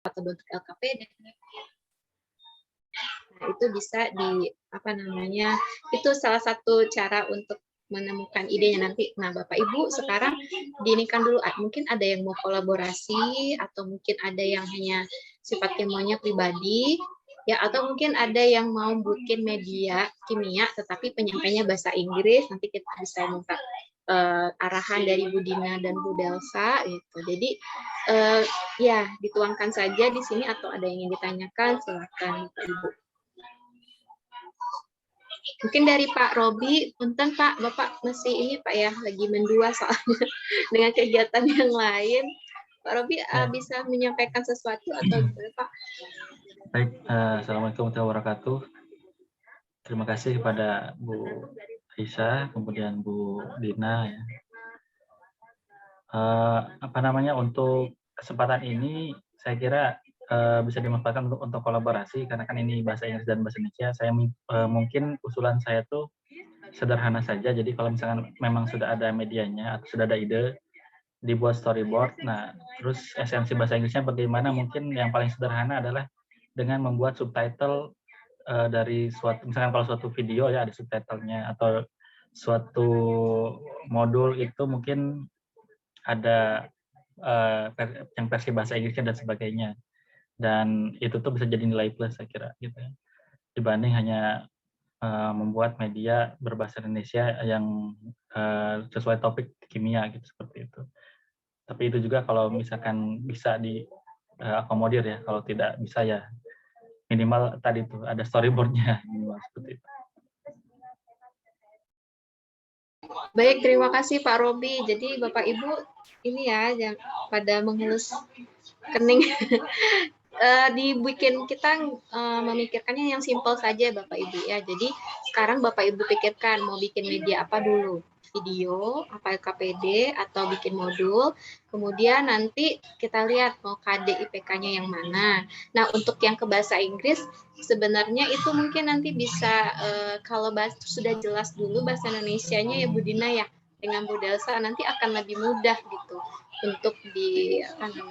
atau bentuk LKPD. Nah, itu bisa itu salah satu cara untuk menemukan idenya nanti. Nah, Bapak Ibu sekarang diinikan dulu, mungkin ada yang mau kolaborasi atau mungkin ada yang hanya sifatnya maunya pribadi, ya, atau mungkin ada yang mau bikin media kimia tetapi penyampainya bahasa Inggris. Nanti kita bisa minta arahan dari Bu Dina dan Bu Delsa gitu. Jadi ya dituangkan saja di sini, atau ada yang ingin ditanyakan silakan Bapak Ibu. Mungkin dari Pak Robi, punten Pak, Bapak masih ini Pak ya, lagi mendua soalnya dengan kegiatan yang lain. Pak Robi bisa menyampaikan sesuatu atau gimana Pak? Baik, Assalamualaikum warahmatullahi wabarakatuh. Terima kasih kepada Bu Aisyah, kemudian Bu Dina. Ya. Untuk kesempatan ini, saya kira bisa dimanfaatkan untuk kolaborasi, karena kan ini bahasa Inggris dan bahasa Indonesia. Saya mungkin usulan saya tuh sederhana saja. Jadi kalau misalkan memang sudah ada medianya atau sudah ada ide, dibuat storyboard. Nah, terus esensi bahasa Inggrisnya bagaimana? Mungkin yang paling sederhana adalah dengan membuat subtitle dari misalkan kalau suatu video ya ada subtitlenya, atau suatu modul itu mungkin ada yang versi bahasa Inggrisnya dan sebagainya. Dan itu tuh bisa jadi nilai plus saya kira gitu ya. Dibanding hanya membuat media berbahasa Indonesia yang sesuai topik kimia gitu, seperti itu. Tapi itu juga kalau misalkan bisa diakomodir ya, kalau tidak bisa ya minimal tadi tuh ada storyboardnya seperti itu. Baik, terima kasih Pak Robi. Jadi Bapak Ibu ini ya yang pada mengelus kening. Kita memikirkannya yang simpel saja Bapak Ibu ya. Jadi sekarang Bapak Ibu pikirkan mau bikin media apa dulu, video, apa LKPD, atau bikin modul. Kemudian nanti kita lihat mau KD IPK-nya yang mana. Nah, untuk yang ke bahasa Inggris sebenarnya itu mungkin nanti bisa kalau sudah jelas dulu bahasa Indonesianya ya Bu Dina ya, dengan Bu Delsa nanti akan lebih mudah gitu untuk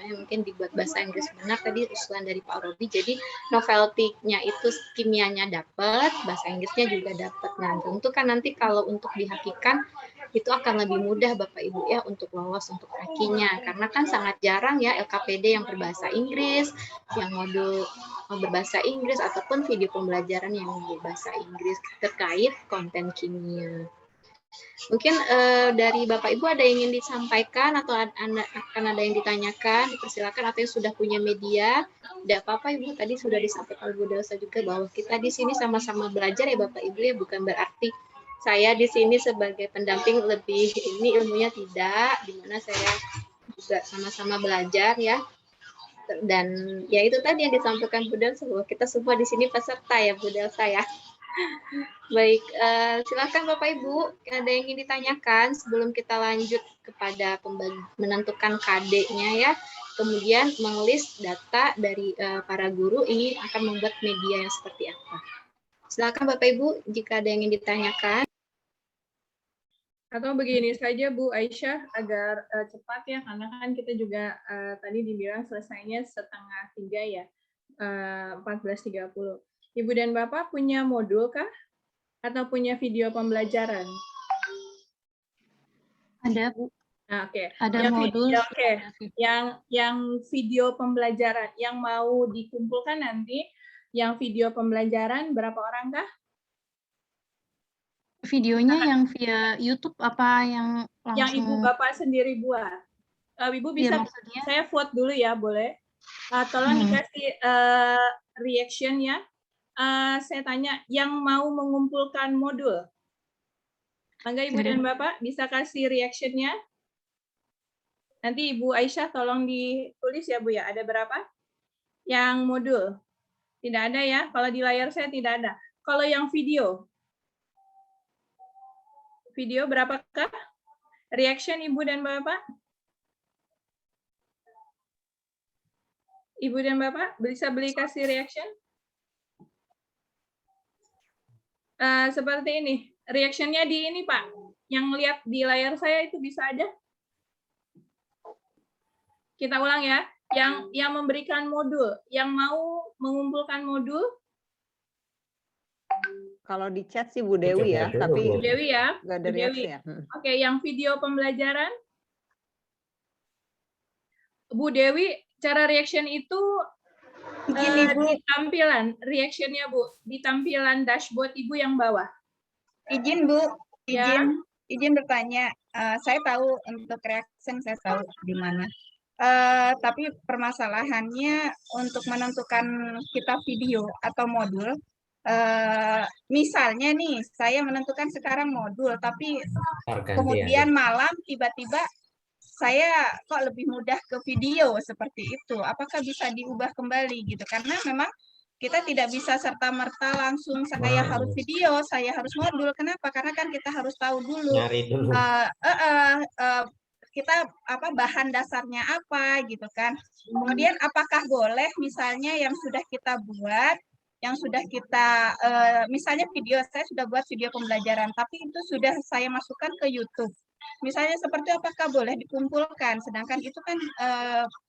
mungkin dibuat bahasa Inggris benar. Tadi usulan dari Pak Robi, jadi novelty-nya itu kimianya dapat, bahasa Inggrisnya juga dapat. Nah, tentu kan nanti kalau untuk dihakikan itu akan lebih mudah Bapak Ibu ya untuk lolos untuk hakinya, karena kan sangat jarang ya LKPD yang berbahasa Inggris, yang modul berbahasa Inggris, ataupun video pembelajaran yang berbahasa Inggris terkait konten kimia. Mungkin dari Bapak Ibu ada yang ingin disampaikan atau akan ada yang ditanyakan, dipersilakan, atau yang sudah punya media. Tidak apa-apa Ibu, tadi sudah disampaikan Bu Delsa juga bahwa kita di sini sama-sama belajar ya Bapak Ibu ya, bukan berarti saya di sini sebagai pendamping lebih ini ilmunya, tidak, di mana saya juga sama-sama belajar ya. Dan ya itu tadi yang disampaikan Bu Delsa, bahwa kita semua di sini peserta ya Bu Delsa ya. Baik, silakan Bapak Ibu, ada yang ingin ditanyakan sebelum kita lanjut kepada menentukan KD-nya ya, kemudian mengelis data dari para guru ini akan membuat media yang seperti apa. Silakan Bapak Ibu, jika ada yang ingin ditanyakan. Atau begini saja Bu Aisyah, agar cepat ya, karena kan kita juga tadi dibilang selesainya 2:30 ya, 14.30. Ibu dan Bapak punya modul kah? Atau punya video pembelajaran? Ada, Bu. Nah, oke. Ada modul. Yang video pembelajaran yang mau dikumpulkan nanti, yang video pembelajaran berapa orang kah? Videonya yang via YouTube apa yang langsung? Yang Ibu Bapak sendiri buat. Ibu bisa, ya, saya vote dulu ya, boleh? Tolong dikasih reaction ya. Saya tanya, yang mau mengumpulkan modul? Mangga Ibu dan Bapak bisa kasih reaction-nya. Nanti Ibu Aisyah tolong ditulis ya Bu ya, ada berapa? Yang modul? Tidak ada ya, kalau di layar saya tidak ada. Kalau yang video? Video berapakah? Reaction Ibu dan Bapak? Ibu dan Bapak bisa kasih reaction? Seperti ini. Reaction-nya di ini Pak. Yang lihat di layar saya itu bisa ada? Kita ulang ya. Yang memberikan modul, yang mau mengumpulkan modul? Kalau di chat sih Bu Dewi ya, tapi Bu Dewi ya. nggak ada Bu Dewi. reaksi ya. Oke, yang video pembelajaran? Bu Dewi, cara reaction itu di tampilan, reactionnya Bu, di tampilan dashboard Ibu yang bawah. Izin Bu, Ya. izin bertanya. Saya tahu untuk reaction, saya tahu di mana. Tapi permasalahannya untuk menentukan kita video atau modul, misalnya nih, saya menentukan sekarang modul, tapi kemudian malam tiba-tiba saya kok lebih mudah ke video seperti itu. Apakah bisa diubah kembali gitu? Karena memang kita tidak bisa serta-merta langsung saya harus video, saya harus modul. Kenapa? Karena kan kita harus tahu dulu. Kita bahan dasarnya apa gitu kan. Kemudian apakah boleh misalnya yang sudah kita buat, yang sudah kita misalnya video, saya sudah buat video pembelajaran, tapi itu sudah saya masukkan ke YouTube. Misalnya seperti apakah boleh dikumpulkan, sedangkan itu kan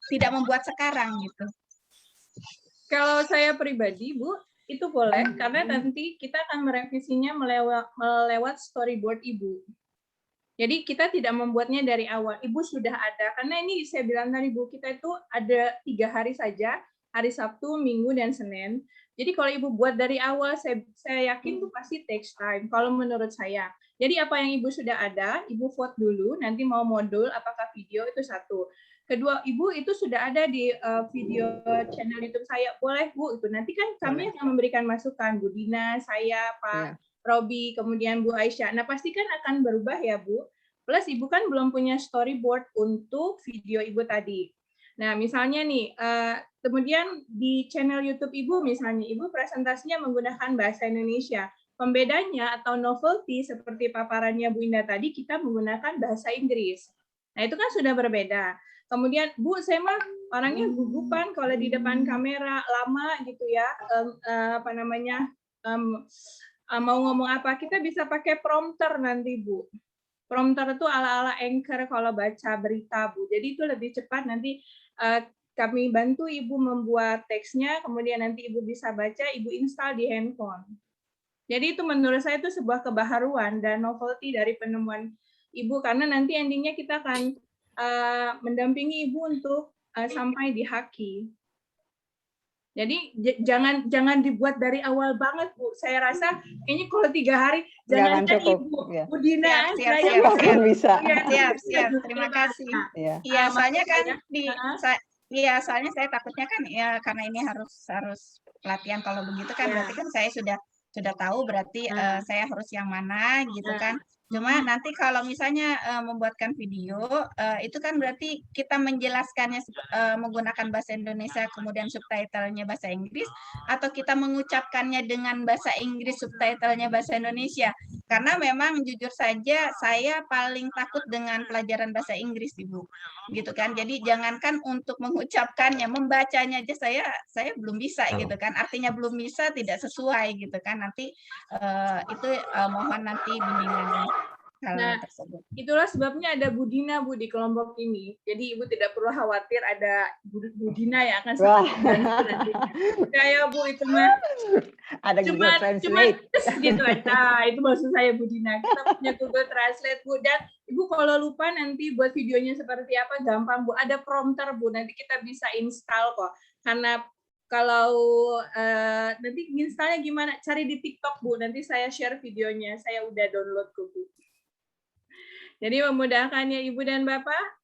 tidak membuat sekarang gitu. Kalau saya pribadi, Bu, itu boleh karena nanti kita akan merevisinya melewat storyboard Ibu. Jadi kita tidak membuatnya dari awal. Ibu sudah ada, karena ini saya bilang tadi Bu, kita itu ada 3 hari saja, hari Sabtu, Minggu, dan Senin. Jadi kalau Ibu buat dari awal, saya yakin itu pasti takes time, kalau menurut saya. Jadi apa yang Ibu sudah ada, Ibu vote dulu, nanti mau modul, apakah video, itu satu. Kedua, Ibu itu sudah ada di video channel YouTube saya, boleh Bu, itu nanti kan kami akan memberikan masukan, Bu Dina, saya, Pak Robi, kemudian Bu Aisyah. Nah, pasti kan akan berubah ya, Bu. Plus, Ibu kan belum punya storyboard untuk video Ibu tadi. Nah, misalnya nih, kemudian di channel YouTube Ibu, misalnya, Ibu presentasinya menggunakan bahasa Indonesia. Pembedanya atau novelty, seperti paparannya Bu Indah tadi, kita menggunakan bahasa Inggris. Nah, itu kan sudah berbeda. Kemudian, Bu, saya mah orangnya gugupan kalau di depan kamera lama gitu ya, mau ngomong apa, kita bisa pakai prompter nanti, Bu. Prompter itu ala-ala anchor kalau baca berita, Bu. Jadi itu lebih cepat, nanti kami bantu Ibu membuat teksnya, kemudian nanti Ibu bisa baca, Ibu install di handphone. Jadi itu menurut saya itu sebuah kebaharuan dan novelty dari penemuan Ibu, karena nanti endingnya kita akan mendampingi Ibu untuk sampai di Haki. Jadi jangan dibuat dari awal banget, Bu. Saya rasa ini kalau 3 hari jangan Ibu, Bu Dina, siap. Bisa. Siap. Terima kasih. Iya, soalnya kan soalnya saya takutnya kan ya karena ini harus pelatihan, kalau begitu kan berarti kan saya sudah tahu berarti saya harus yang mana gitu kan. Cuma nanti kalau misalnya membuatkan video, itu kan berarti kita menjelaskannya menggunakan bahasa Indonesia, kemudian subtitlenya bahasa Inggris, atau kita mengucapkannya dengan bahasa Inggris, subtitlenya bahasa Indonesia. Karena memang jujur saja saya paling takut dengan pelajaran bahasa Inggris, Ibu. Gitu kan. Jadi jangankan untuk mengucapkannya, membacanya aja saya belum bisa gitu kan. Artinya belum bisa, tidak sesuai gitu kan. Nanti itu mohon nanti bimbingan Nah, itulah sebabnya ada Bu Dina, Bu, di kelompok ini. Jadi Ibu tidak perlu khawatir ada Bu Dina yang akan nanti. Saya, Bu, itu mah ada Google Translate gitu aja. Nah, itu maksud saya, Bu Dina. Kita punya Google Translate, Bu. Dan Ibu kalau lupa nanti buat videonya seperti apa, gampang, Bu. Ada prompter, Bu. Nanti kita bisa install kok. Karena kalau nanti installnya gimana? Cari di TikTok, Bu. Nanti saya share videonya. Saya udah download kok, Bu. Jadi memudahkannya Ibu dan Bapak.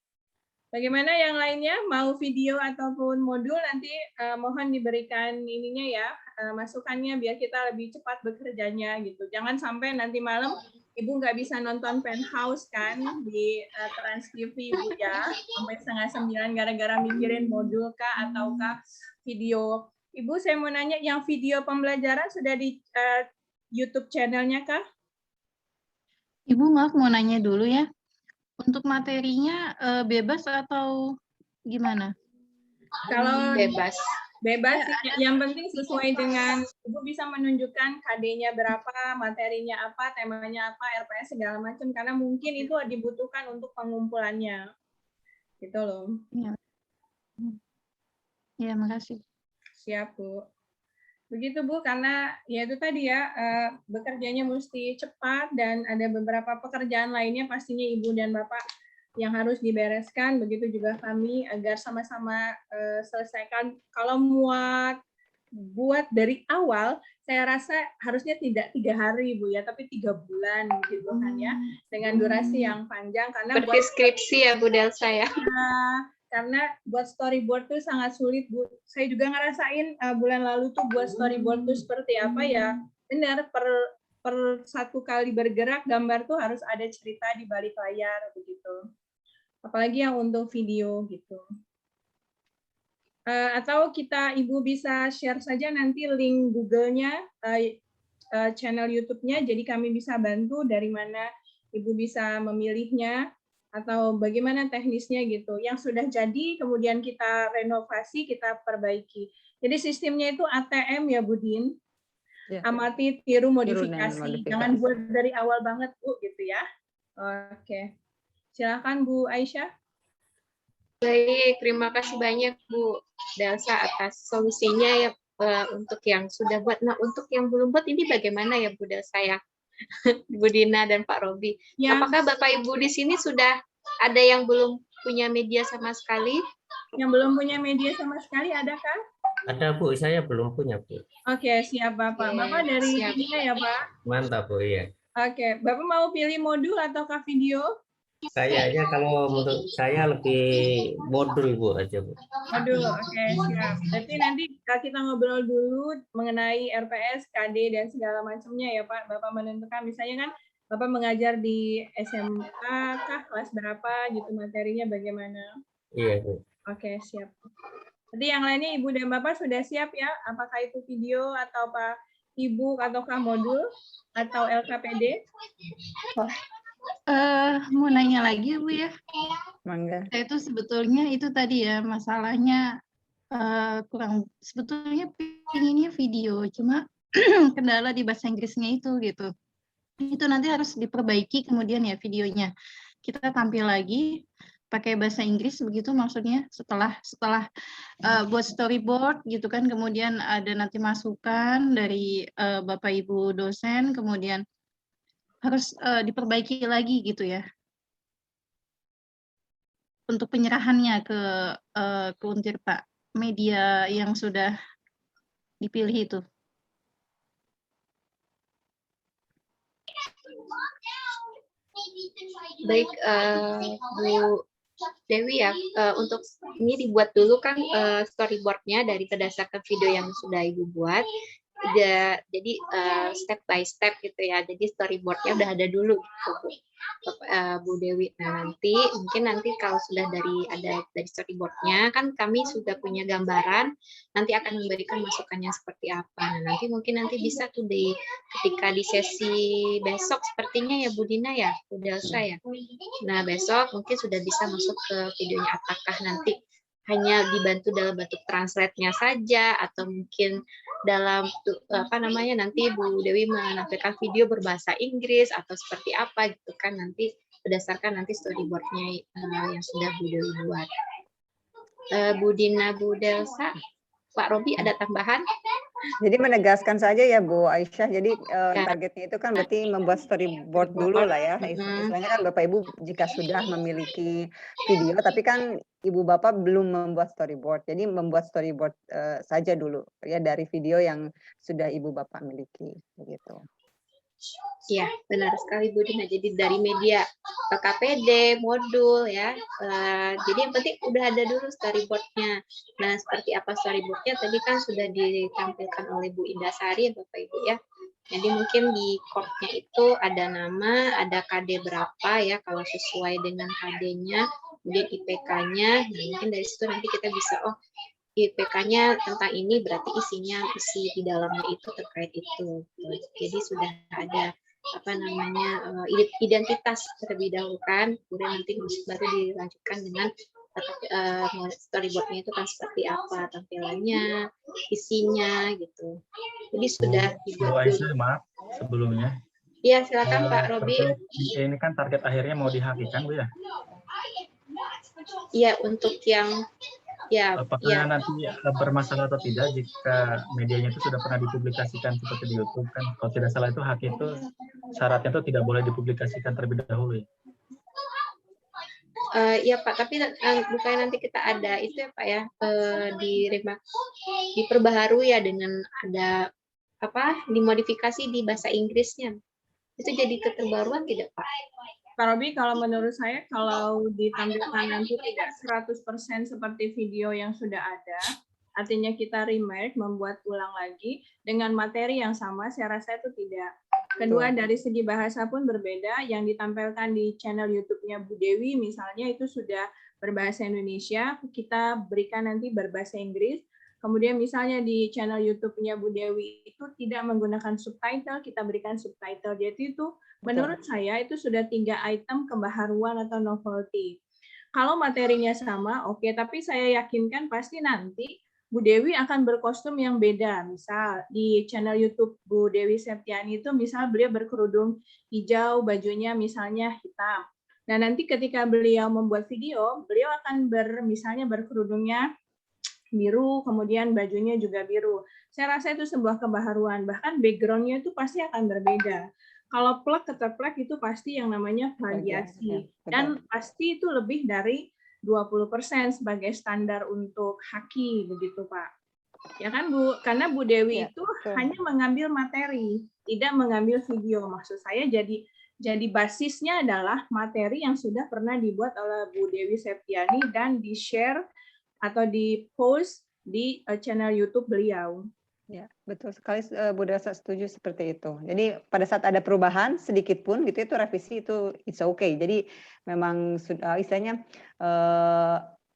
Bagaimana yang lainnya? Mau video ataupun modul nanti mohon diberikan ininya ya, masukannya biar kita lebih cepat bekerjanya gitu. Jangan sampai nanti malam Ibu nggak bisa nonton Penthouse kan di Trans TV, Ibu ya, sampai 8:30 gara-gara mikirin modul kah ataukah video. Ibu, saya mau nanya, yang video pembelajaran sudah di YouTube channelnya kah? Ibu, maaf mau nanya dulu ya. Untuk materinya bebas atau gimana? Kalau Bebas. Bebas, yang penting sesuai dengan Ibu bisa menunjukkan KD-nya berapa, materinya apa, temanya apa, RPS segala macam, karena mungkin itu dibutuhkan untuk pengumpulannya. Gitu loh. Ya. Ya, makasih. Siap, Bu. Begitu, Bu, karena ya itu tadi ya, bekerjanya mesti cepat dan ada beberapa pekerjaan lainnya pastinya Ibu dan Bapak yang harus dibereskan, begitu juga kami agar sama-sama selesaikan. Kalau muat buat dari awal, saya rasa harusnya tidak 3 hari, Bu, ya, tapi 3 bulan gitu kan ya, dengan durasi yang panjang karena seperti skripsi ya Bu Delsa ya. Karena buat storyboard tuh sangat sulit, Bu. Saya juga ngerasain bulan lalu tuh buat storyboard tuh seperti apa ya. Benar, per satu kali bergerak gambar tuh harus ada cerita di balik layar begitu. Apalagi yang untuk video gitu. Atau Ibu bisa share saja nanti link Google-nya, channel YouTube-nya, jadi kami bisa bantu dari mana Ibu bisa memilihnya, atau bagaimana teknisnya gitu. Yang sudah jadi, kemudian kita renovasi, kita perbaiki. Jadi sistemnya itu ATM ya, Budin. Ya. Amati, tiru, modifikasi. Jangan buat dari awal banget, Bu, gitu ya. Oke. Silakan Bu Aisyah. Baik, terima kasih banyak Bu Delsa atas solusinya ya untuk yang sudah buat. Nah, untuk yang belum buat ini bagaimana ya Bu Delsa ya? Bu Dina dan Pak Robi. Ya. Apakah Bapak Ibu di sini sudah ada yang belum punya media sama sekali? Yang belum punya media sama sekali adakah? Ada Bu, saya belum punya Bu. Oke, siap Bapak. Bapak dari Dina ya Pak? Mantap Bu, iya. Oke, Bapak mau pilih modul ataukah video? Kayaknya kalau menurut saya lebih modul Bu aja Bu. Modul, oke, siap. Berarti nanti kita ngobrol dulu mengenai RPS, KD, dan segala macamnya ya Pak. Bapak menentukan misalnya kan Bapak mengajar di SMK kah, kelas berapa gitu, materinya bagaimana? Iya Bu. Oke, siap. Jadi yang lainnya Ibu dan Bapak sudah siap ya? Apakah itu video atau Pak Ibu ataukah modul atau LKPD? Mau nanya lagi Bu ya. Mangga. Saya itu sebetulnya itu tadi ya masalahnya kurang, sebetulnya pinginnya video, cuma kendala di bahasa Inggrisnya itu gitu. Itu nanti harus diperbaiki kemudian ya videonya. Kita tampil lagi pakai bahasa Inggris begitu maksudnya setelah buat storyboard gitu kan, kemudian ada nanti masukan dari Bapak Ibu dosen, kemudian harus diperbaiki lagi gitu ya untuk penyerahannya ke Untirta, media yang sudah dipilih itu. Baik Bu Dewi ya, untuk ini dibuat dulu kan storyboardnya dari berdasarkan video yang sudah Ibu buat. Jadi step by step gitu ya. Jadi storyboardnya udah ada dulu gitu Bu Dewi. Nah mungkin nanti kalau sudah ada dari storyboardnya kan kami sudah punya gambaran. Nanti akan memberikan masukannya seperti apa. Nah nanti bisa tuh ketika di sesi besok sepertinya ya Bu Dina ya, Bu Delsa ya. Nah besok mungkin sudah bisa masuk ke videonya. Apakah nanti hanya dibantu dalam bentuk translate-nya saja atau mungkin dalam nanti Bu Dewi menampilkan video berbahasa Inggris atau seperti apa gitu kan, nanti berdasarkan nanti storyboard-nya yang sudah Bu Dewi buat. Bu Dina, Bu Delsa, Pak Robi ada tambahan? Jadi menegaskan saja ya Bu Aisyah, jadi targetnya itu kan berarti membuat storyboard dulu lah ya. Istilahnya kan Bapak Ibu jika sudah memiliki video, tapi kan Ibu Bapak belum membuat storyboard. Jadi membuat storyboard saja dulu ya dari video yang sudah Ibu Bapak miliki begitu. Iya, benar sekali Bu Dina. Jadi dari media KPD, modul ya. Jadi yang penting udah ada dulu storyboard-nya. Nah, seperti apa storyboard-nya tadi kan sudah ditampilkan oleh Bu Indah Sari, Bapak Ibu ya. Jadi mungkin di chord-nya itu ada nama, ada KD berapa ya kalau sesuai dengan KD-nya, kemudian IPK-nya. Nah, mungkin dari situ nanti kita bisa IPK-nya tentang ini berarti isi di dalamnya itu terkait itu. Jadi sudah ada identitas terlebih dahulu kan, kemudian nanti baru dilanjutkan dengan storyboard-nya itu kan seperti apa tampilannya, isinya gitu. Jadi sudah dibuat dulu. Maaf sebelumnya. Iya silakan Pak Robi. Ini kan target akhirnya mau dihakikan Bu ya? Iya untuk yang Ya, apakah nanti bermasalah atau tidak jika medianya itu sudah pernah dipublikasikan seperti di YouTube kan? Kalau tidak salah itu hak itu syaratnya itu tidak boleh dipublikasikan terlebih dahulu ya? Ya Pak, tapi bukannya nanti kita ada itu ya Pak ya, diperbaharui ya dengan ada dimodifikasi di bahasa Inggrisnya. Itu jadi keterbaruan tidak Pak? Pak Robi, kalau menurut saya kalau ditampilkan nanti tidak 100% seperti video yang sudah ada, artinya kita remake, membuat ulang lagi dengan materi yang sama, saya rasa itu tidak. Kedua, dari segi bahasa pun berbeda, yang ditampilkan di channel YouTube-nya Bu Dewi misalnya itu sudah berbahasa Indonesia, kita berikan nanti berbahasa Inggris. Kemudian misalnya di channel YouTube-nya Bu Dewi itu tidak menggunakan subtitle, kita berikan subtitle. Jadi itu menurut saya itu sudah 3 item kebaharuan atau novelty. Kalau materinya sama, oke, tapi saya yakinkan pasti nanti Bu Dewi akan berkostum yang beda. Misal di channel YouTube Bu Dewi Septiani itu misal beliau berkerudung hijau, bajunya misalnya hitam. Nah, nanti ketika beliau membuat video, beliau akan misalnya berkerudungnya biru, kemudian bajunya juga biru. Saya rasa itu sebuah kebaharuan. Bahkan background-nya itu pasti akan berbeda. Kalau plug keterplug itu pasti yang namanya plagiasi. Dan pasti itu lebih dari 20% sebagai standar untuk haki, begitu Pak. Ya kan Bu? Karena Bu Dewi itu hanya mengambil materi, tidak mengambil video. Maksud saya jadi basisnya adalah materi yang sudah pernah dibuat oleh Bu Dewi Septiani dan di-share atau di-post di channel YouTube beliau. Ya, betul sekali Bu Delsa, setuju seperti itu. Jadi pada saat ada perubahan sedikit pun gitu itu revisi itu it's okay. Jadi memang sudah istilahnya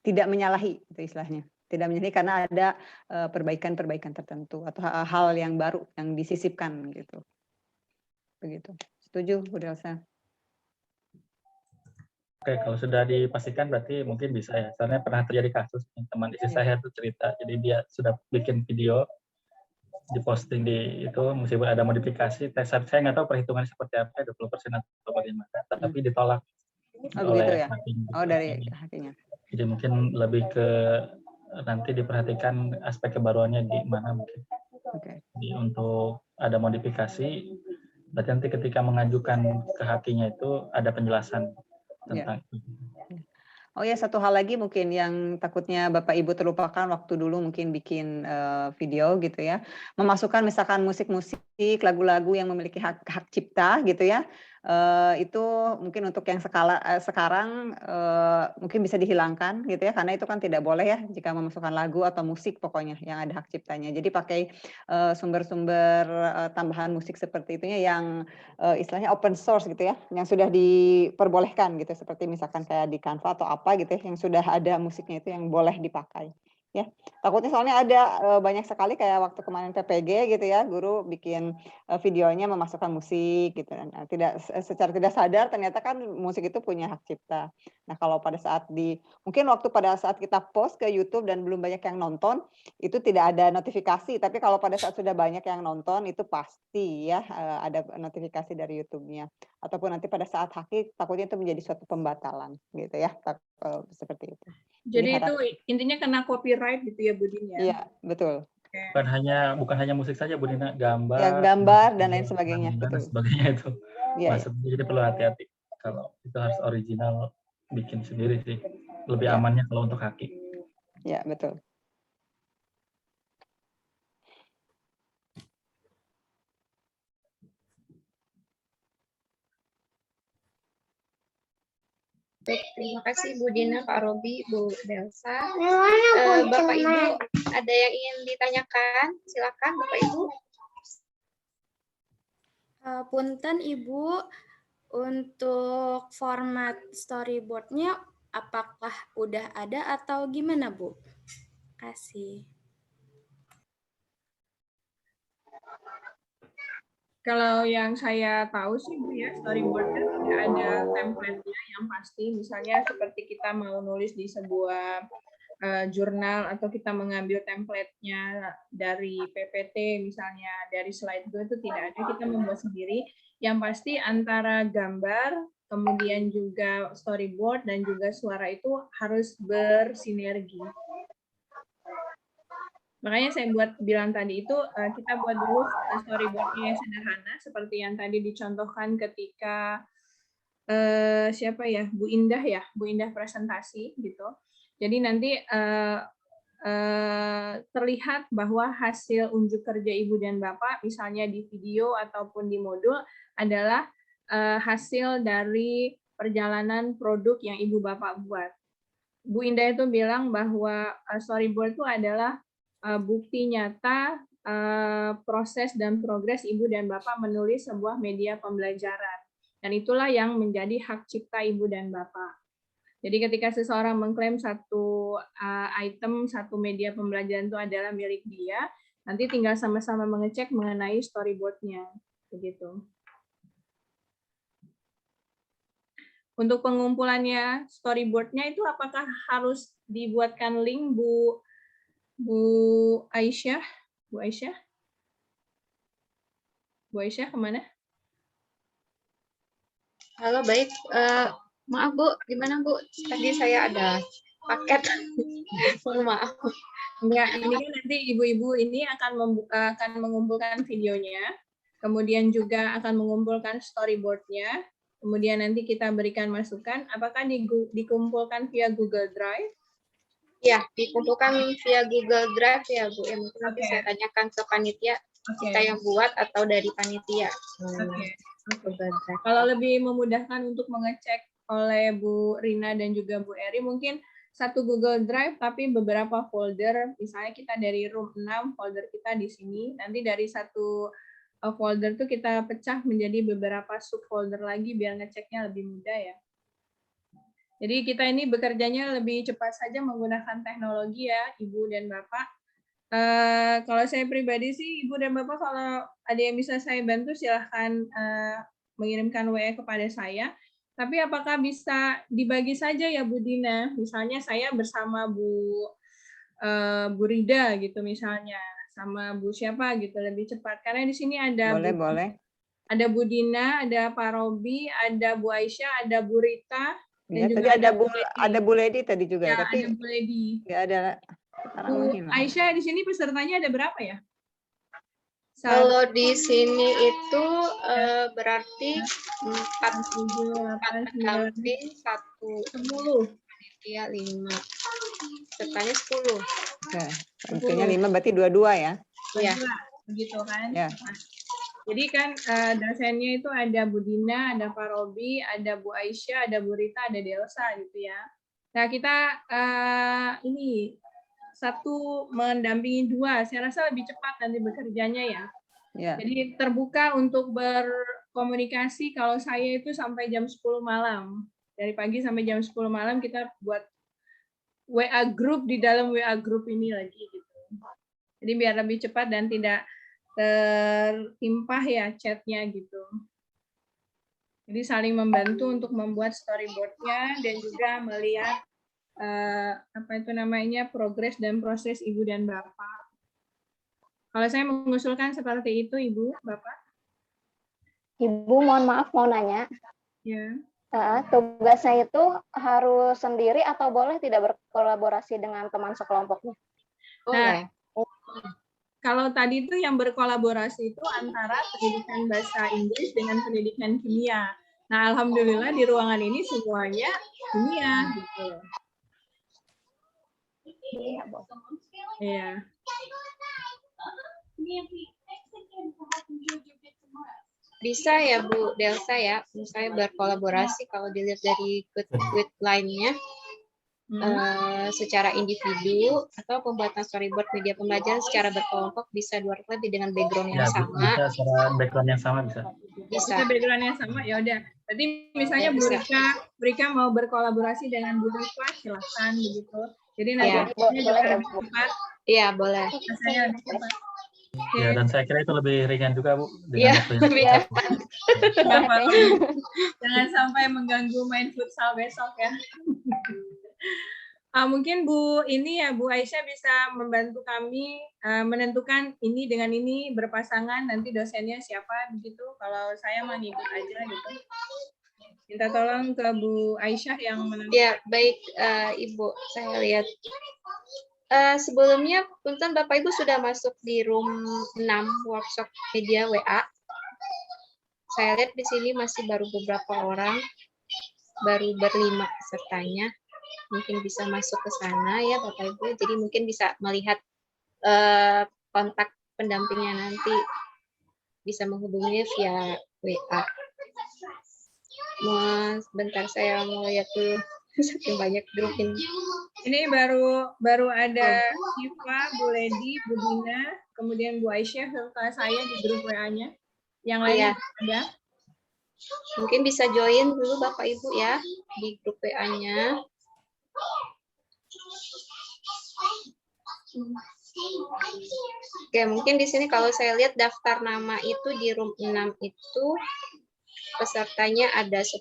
tidak menyalahi itu istilahnya. Tidak menyalahi karena ada perbaikan-perbaikan tertentu atau hal yang baru yang disisipkan gitu. Begitu. Setuju Bu Delsa. Oke, kalau sudah dipastikan berarti mungkin bisa ya. Soalnya pernah terjadi kasus teman istri saya tuh cerita. Jadi dia sudah bikin video diposting di itu meskipun ada modifikasi, saya nggak tahu perhitungannya seperti apa, 20% atau bagaimana, tapi ditolak oleh gitu ya? hakim. Dari hakinya. Jadi mungkin lebih ke nanti diperhatikan aspek kebaruannya gimana mungkin. Jadi untuk ada modifikasi, berarti nanti ketika mengajukan ke hakinya itu ada penjelasan tentang itu. Oh ya, satu hal lagi mungkin yang takutnya Bapak Ibu terlupakan waktu dulu mungkin bikin video gitu ya. Memasukkan misalkan musik-musik, lagu-lagu yang memiliki hak cipta gitu ya. Itu mungkin untuk yang sekarang mungkin bisa dihilangkan gitu ya. Karena itu kan tidak boleh ya jika memasukkan lagu atau musik pokoknya yang ada hak ciptanya. Jadi pakai sumber-sumber tambahan musik seperti itunya yang istilahnya open source gitu ya. Yang sudah diperbolehkan gitu. Seperti misalkan kayak di Canva atau apa gitu ya, yang sudah ada musiknya itu yang boleh dipakai ya. Takutnya soalnya ada banyak sekali kayak waktu kemarin PPG gitu ya, guru bikin videonya memasukkan musik gitu kan. Secara tidak sadar ternyata kan musik itu punya hak cipta. Nah, kalau pada saat mungkin waktu pada saat kita post ke YouTube dan belum banyak yang nonton, itu tidak ada notifikasi, tapi kalau pada saat sudah banyak yang nonton itu pasti ya ada notifikasi dari YouTube-nya. Ataupun nanti pada saat haki takutnya itu menjadi suatu pembatalan gitu ya, seperti itu. Jadi itu intinya kena copyright gitu ya Bu Dina? Iya, betul. Bukan hanya musik saja Bu Dina, gambar, ya, gambar dan lain sebagainya. Dan sebagainya itu masuk. Jadi perlu hati-hati kalau itu harus original bikin sendiri sih. Lebih amannya kalau untuk haki. Ya, betul. Baik, terima kasih Bu Dina, Pak Robi, Bu Delsa. Bapak Ibu, ada yang ingin ditanyakan? Silakan Bapak Ibu. Punten Ibu, untuk format storyboard-nya apakah udah ada atau gimana Bu? Kasih. Kalau yang saya tahu sih Bu ya, storyboard-nya tidak ada template-nya yang pasti. Misalnya seperti kita mau nulis di sebuah jurnal atau kita mengambil template-nya dari PPT misalnya, dari Slido itu tidak ada, kita membuat sendiri. Yang pasti antara gambar, kemudian juga storyboard dan juga suara itu harus bersinergi. Makanya saya bilang tadi itu kita buat dulu storyboardnya yang sederhana seperti yang tadi dicontohkan ketika siapa ya, Bu Indah presentasi gitu. Jadi nanti terlihat bahwa hasil unjuk kerja Ibu dan Bapak misalnya di video ataupun di modul adalah hasil dari perjalanan produk yang Ibu Bapak buat. Bu Indah itu bilang bahwa storyboard itu adalah bukti nyata proses dan progres Ibu dan Bapak menulis sebuah media pembelajaran. Dan itulah yang menjadi hak cipta Ibu dan Bapak. Jadi ketika seseorang mengklaim satu item, satu media pembelajaran itu adalah milik dia, nanti tinggal sama-sama mengecek mengenai storyboard-nya. Begitu. Untuk pengumpulannya storyboard-nya itu apakah harus dibuatkan link Bu Aisyah? Bu Aisyah? Bu Aisyah kemana? Halo, baik. Maaf Bu, gimana Bu? Tadi saya ada paket. Maaf. Enggak, ini kan nanti ibu-ibu ini akan mengumpulkan videonya, kemudian juga akan mengumpulkan storyboard-nya, kemudian nanti kita berikan masukan. Apakah dikumpulkan via Google Drive? Ya, dikumpulkan via Google Drive ya Bu. Yang mungkin nanti saya tanyakan ke panitia, kita yang buat atau dari panitia. Kalau lebih memudahkan untuk mengecek oleh Bu Rina dan juga Bu Eri, mungkin satu Google Drive tapi beberapa folder. Misalnya kita dari room 6, folder kita di sini. Nanti dari satu folder itu kita pecah menjadi beberapa subfolder lagi biar ngeceknya lebih mudah ya. Jadi kita ini bekerjanya lebih cepat saja menggunakan teknologi ya, Ibu dan Bapak. Kalau saya pribadi sih, Ibu dan Bapak kalau ada yang bisa saya bantu silahkan mengirimkan WA kepada saya. Tapi apakah bisa dibagi saja ya Bu Dina? Misalnya saya bersama Bu Rida gitu misalnya, sama Bu siapa gitu lebih cepat. Karena di sini ada ada Bu Dina, ada Pak Robi, ada Bu Aisyah, ada Bu Rita, dan juga ada Bu Ledi tadi juga ya, tapi ada Bu Ledi. Ya ada. Bu Aisyah di sini pesertanya ada berapa ya? Kalau di sini itu berarti 4 pendamping, 10. Iya, 5. Pesertanya 10. Oke. Pendampingnya 5 berarti 22 ya? Iya. Begitu kan? Ya. Jadi kan dosennya itu ada Bu Dina, ada Pak Robi, ada Bu Aisyah, ada Bu Rita, ada Delsa gitu ya. Nah kita ini satu mendampingi 2, saya rasa lebih cepat nanti bekerjanya ya. Jadi terbuka untuk berkomunikasi kalau saya itu sampai jam 10 malam. Dari pagi sampai jam 10 malam kita buat WA group di dalam WA group ini lagi gitu. Jadi biar lebih cepat dan tidak tertimpah ya chatnya gitu. Jadi saling membantu untuk membuat storyboard-nya dan juga melihat progres dan proses Ibu dan Bapak. Kalau saya mengusulkan seperti itu, Ibu, Bapak. Ibu, mohon maaf mau nanya. Ya. Tugasnya itu harus sendiri atau boleh tidak berkolaborasi dengan teman sekelompoknya? Nah, kalau tadi itu yang berkolaborasi itu antara pendidikan bahasa Inggris dengan pendidikan kimia. Nah, alhamdulillah di ruangan ini semuanya kimia gitu. Iya. Bisa ya Bu Delsa ya, misalnya berkolaborasi kalau dilihat dari guideline-nya secara individu atau pembuatan storyboard media pembelajaran secara berkelompok bisa lebih dengan background yang sama. Bisa secara background yang sama bisa. Bisa background yang sama ya udah. Berarti misalnya Bu Rika mau berkolaborasi dengan Bu Rika silakan begitu. Jadi nanti juga lebih cepat. Iya, boleh. Rasanya lebih cepat. Ya, dan saya kira itu lebih ringan juga, Bu. Iya, lebih cepat. Jangan sampai mengganggu main futsal besok ya. Mungkin Bu Aisyah bisa membantu kami menentukan ini dengan ini berpasangan, nanti dosennya siapa begitu. Kalau saya mau ngikut aja gitu. Minta tolong ke Bu Aisyah yang menentukan. Ya, baik Ibu. Saya lihat. Sebelumnya, punten Bapak Ibu sudah masuk di room 6 workshop media WA. Saya lihat di sini masih baru beberapa orang, baru berlima pesertanya. Mungkin bisa masuk ke sana ya Bapak Ibu. Jadi mungkin bisa melihat kontak pendampingnya nanti, bisa menghubungi via WA. Bentar saya mau lihat dulu. Saking banyak grup ini. Ini baru ada Siva, Bu Lady, Bu Dina, kemudian Bu Aisyah serta saya di grup WA-nya. Yang lainnya ada. Mungkin bisa join dulu Bapak Ibu ya di grup WA-nya. Oke, mungkin di sini kalau saya lihat daftar nama itu di room 6 itu pesertanya ada 10.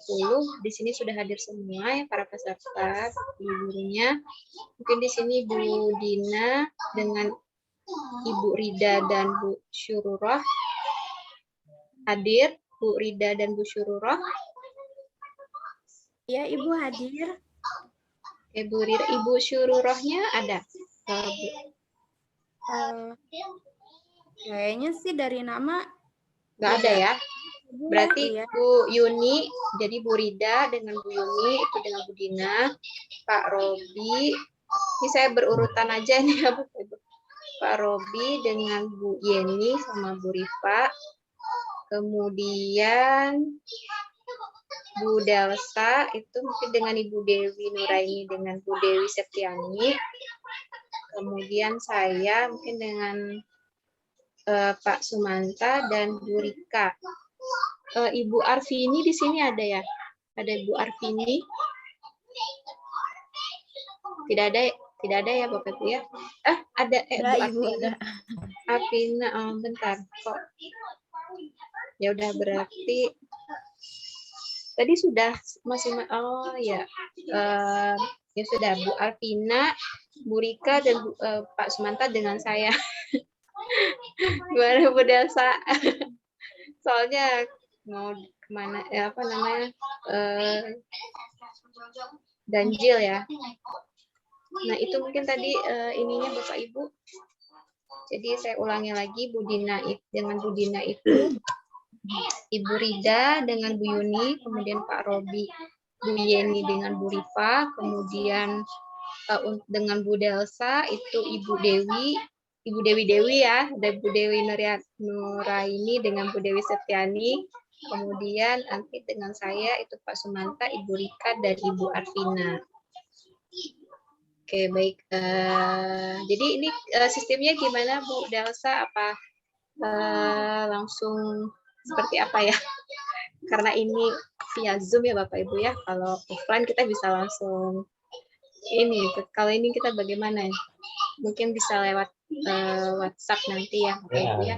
Di sini sudah hadir semua ya para peserta, gurunya. Mungkin di sini Bu Dina dengan Ibu Rida dan Bu Syururoh hadir. Bu Rida dan Bu Syururoh. Ya, Ibu hadir. Ibu Syururohnya ada. Kayaknya sih dari nama nggak ada ya. Berarti iya. Bu Yuni, jadi Bu Rida dengan Bu Yuni, itu dengan Bu Dina, Pak Robi. Ini saya berurutan aja nih ya Bu. Pak Robi dengan Bu Yeni sama Bu Rifa. Kemudian Bu Delsa itu mungkin dengan Ibu Dewi Nuraini dengan Bu Dewi Septiani. Kemudian saya mungkin dengan Pak Sumanta dan Bu Rika. Ibu Arvini di sini ada ya? Ada Ibu Arvini? Tidak ada ya Bapak Ibu ya? Ada Bu Arvini. Arvina, bentar kok. Ya udah berarti tadi sudah masih ya. Ya sudah Bu Arvina, Bu Rika dan Pak Sumanta dengan saya. Gimana Bu Delsa? Soalnya mau kemana ya, apa namanya, ganjil ya. Nah itu mungkin tadi ininya Bapak Ibu. Jadi saya ulangi lagi, Bu Dina dengan Bu Dina itu Ibu Rida dengan Bu Yuni, kemudian Pak Robi, Bu Yeni dengan Bu Rifa, kemudian dengan Bu Delsa itu Ibu Dewi ya, ada Bu Dewi Nuraini dengan Bu Dewi Septiani, kemudian nanti dengan saya itu Pak Sumanta, Ibu Rika, dan Ibu Arvina. Oke, baik. Jadi ini sistemnya gimana Bu Delsa? Apa langsung seperti apa ya? Karena ini via Zoom ya Bapak Ibu ya. Kalau offline kita bisa langsung ini. Kalau ini kita bagaimana ya? Mungkin bisa lewat WhatsApp nanti ya Bapak Ibu ya.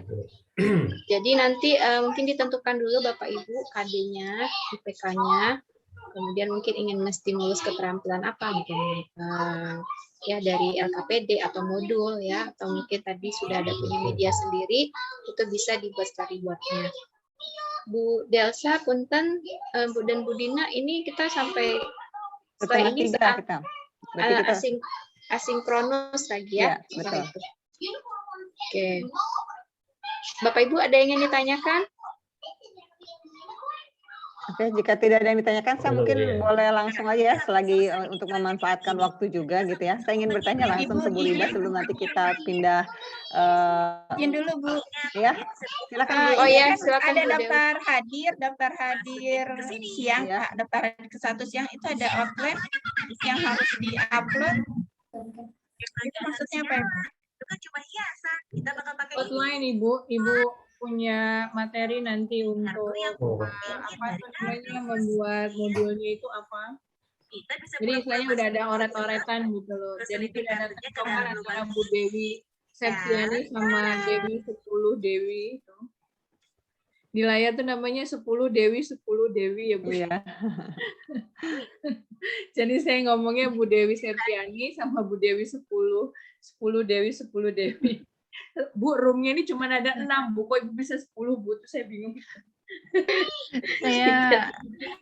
Jadi nanti mungkin ditentukan dulu Bapak Ibu KD-nya, IPK-nya, kemudian mungkin ingin menstimulus keterampilan apa, mungkin ya dari LKPD atau modul ya, atau mungkin tadi sudah ada punya media sendiri, itu bisa dibuat storyboard-nya. Bu Delsa, Punten, Bu dan Bu Dina, ini kita sampai setelah ini saat kita asinkronus lagi ya. Betul. Oke. Bapak Ibu ada yang ingin ditanyakan? Oke, jika tidak ada yang ditanyakan, saya mungkin boleh langsung aja ya, selagi untuk memanfaatkan waktu juga gitu ya. Saya ingin bertanya langsung ke Bu Rida sebelum nanti kita pindah. Izin dulu Bu. Ya, silakan Bu. Oh ya, silakan ada daftar hadir siang, ya. Pak, daftar ke 1 siang itu ada outline yang harus diupload. Itu maksudnya apa ya? Itu kan cuma hiasan. Kita bakal pakai outline Ibu punya materi nanti untuk apa namanya membuat modulnya itu apa? Jadi istilahnya udah ada oret-oretan gitu loh. Jadi tidak ada kecocokan antara Bu Dewi Septiani sama Dewi 10 Dewi itu. Di layar tuh namanya 10 Dewi ya Bu. Iya. Jadi saya ngomongnya Bu Dewi Septiani sama Bu Dewi 10 Dewi. Bu, roomnya ini cuma ada 6, Bu. Kok Ibu bisa 10, Bu? Itu saya bingung. Saya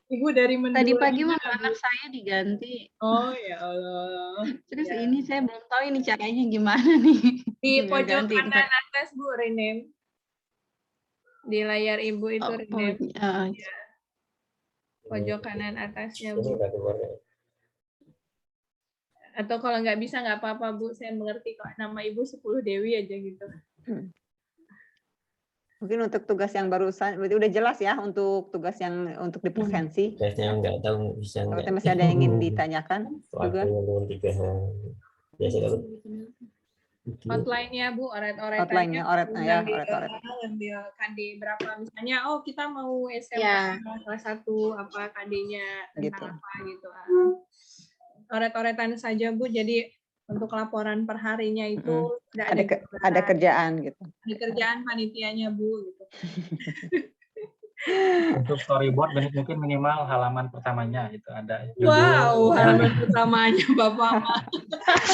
Ibu dari mendua. tadi pagi mah anak saya diganti. Oh ya Allah. Terus Ya. ini saya belum tahu ini caranya gimana nih. Di pojok Ganti. kanan atas Bu, rename. Di layar Ibu itu rename. Ya. Pojok kanan atasnya Bu. Atau kalau nggak bisa nggak apa-apa Bu, saya mengerti kok. Nama Ibu 10 Dewi aja gitu. Mungkin untuk tugas yang barusan, berarti udah jelas ya untuk tugas yang untuk di provinsi. Tugasnya nggak tahu bisa nggak. Kalau masih ada yang ingin ditanyakan juga. Outline-nya Bu, oret-oretannya. Outline-nya, oret-oret. Ngambil KD berapa misalnya, oh kita mau SMA kelas 1 apa KD-nya tentang Gitu. apa gitu. Oret-oretan saja Bu, jadi untuk laporan per harinya itu ada kerjaan gitu. Ada kerjaan panitianya Bu gitu. Untuk storyboard mungkin minimal halaman pertamanya itu ada judul. Wow, halaman pertamanya Bapak.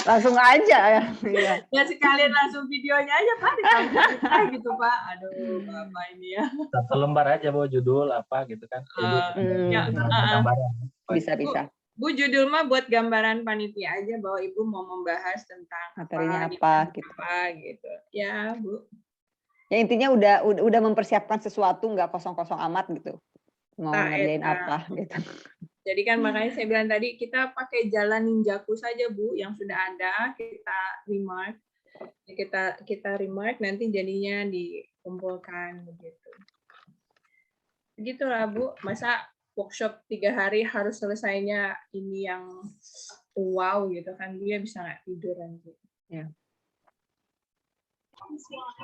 Langsung aja ya. Iya. Ya sekalian langsung videonya aja Pak, gitu Pak. Aduh Bapak ini ya. Satu lembar aja Bu, judul apa gitu kan. Bisa. Bu, judul mah buat gambaran panitia aja bahwa Ibu mau membahas tentang materinya apa gitu. Ya, Bu. Ya intinya udah mempersiapkan sesuatu, nggak kosong-kosong amat gitu. Mau ngerjain apa gitu. Jadi kan makanya saya bilang tadi kita pakai jalan ninjaku saja Bu, yang sudah ada kita remark. Kita remark nanti jadinya dikumpulkan begitu. Begitulah Bu, masa workshop 3 hari harus selesainya ini yang wow gitu kan, dia bisa nggak tidur nanti.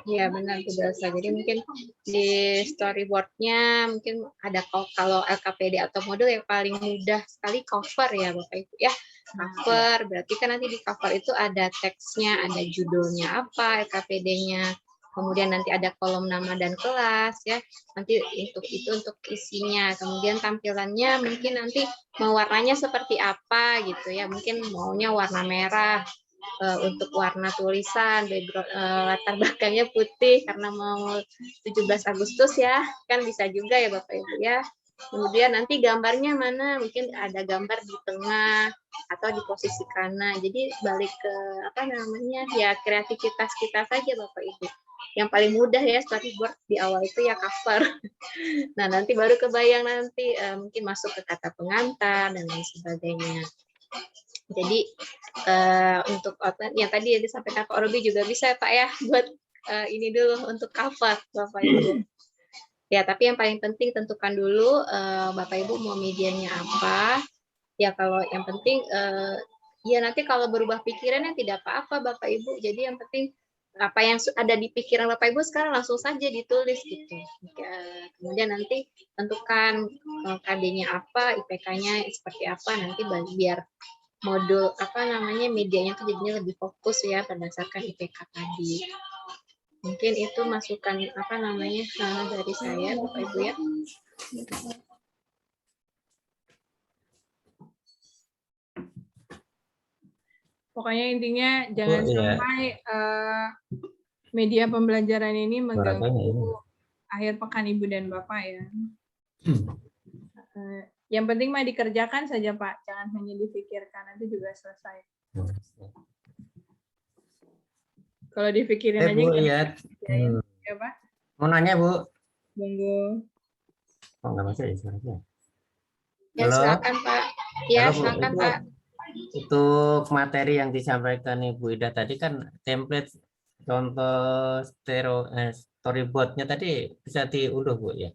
Ya benar Bu Delsa. Jadi mungkin di storyboard-nya mungkin ada kalau LKPD atau modul yang paling mudah sekali cover ya Bapak Ibu ya. Cover berarti kan nanti di cover itu ada teksnya, ada judulnya apa, LKPD-nya. Kemudian nanti ada kolom nama dan kelas ya. Nanti untuk isinya. Kemudian tampilannya mungkin nanti mau warnanya seperti apa gitu ya. Mungkin maunya warna merah. Untuk warna tulisan, background latar belakangnya putih karena mau 17 Agustus ya, kan bisa juga ya Bapak Ibu ya. Kemudian nanti gambarnya mana, mungkin ada gambar di tengah atau di posisi kanan. Jadi balik ke ya kreativitas kita saja Bapak Ibu. Yang paling mudah ya storyboard di awal itu ya cover. Nah nanti baru kebayang nanti mungkin masuk ke kata pengantar dan lain sebagainya. Jadi untuk outline yang tadi disampaikan Pak Robi juga bisa Pak ya buat ini dulu untuk cover Bapak Ibu. Ya tapi yang paling penting tentukan dulu Bapak Ibu mau medianya apa. Ya kalau yang penting ya nanti kalau berubah pikirannya tidak apa-apa Bapak Ibu. Jadi yang penting apa yang ada di pikiran Bapak Ibu sekarang langsung saja ditulis gitu. Kemudian nanti tentukan KD-nya apa, IPK-nya seperti apa nanti biar modul medianya itu jadinya lebih fokus ya berdasarkan IPK tadi. Mungkin itu masukan dari saya Bapak Ibu ya. Pokoknya intinya jangan sampai media pembelajaran ini mengganggu akhir pekan Ibu dan Bapak ya. Yang penting mah dikerjakan saja Pak, jangan hanya dipikirkan, nanti juga selesai. Kalau dipikirin aja Bu, ya Pak. Mau nanya Bu? Monggo. Oh nggak masuk ya suaranya. Ya silakan Pak. Ya silakan Pak. Untuk materi yang disampaikan Ibu Ida tadi kan template contoh storyboardnya tadi bisa diunduh Bu ya?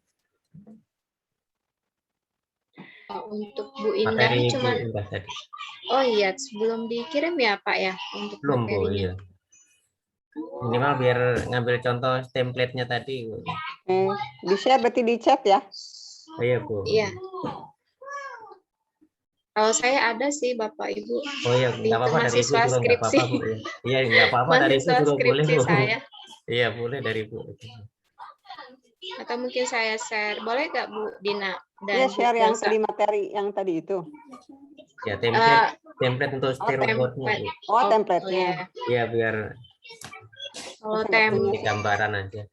Untuk Bu Indah cuma oh iya sebelum dikirim ya Pak ya untuk belum materinya. Bu iya. Minimal biar ngambil contoh template-nya tadi Bu. Di-share berarti di chat ya? Oh, iya Bu. Iya. Kalau saya ada sih Bapak Ibu. Oh iya, nggak apa-apa dari Ibu juga nggak apa-apa Bu. Iya nggak apa-apa dari Ibu juga boleh Bu. Saya. Iya boleh dari Ibu. Atau mungkin saya share, boleh nggak Bu Dina? Iya share yang tadi materi yang tadi itu. Ya template untuk storyboardnya. Oh template-nya. Iya biar. Kalau template gambaran aja.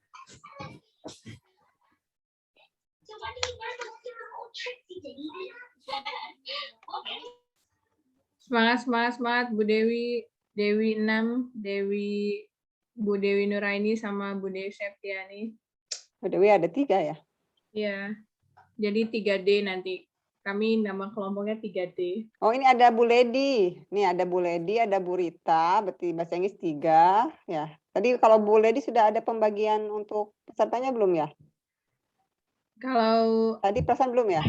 Semangat Bu Dewi, Dewi 6, Bu Dewi Nuraini sama Bu Dewi Septiani. Bu Dewi ada 3 ya? Iya. Jadi 3D nanti. Kami nama kelompoknya 3D. Oh, ini ada Bu Ledi. Nih ada Bu Ledi, ada Bu Rita, berarti bahasa Inggris 3 ya. Tadi kalau Bu Ledi sudah ada pembagian untuk pesertanya belum ya? Kalau tadi perasaan belum ya?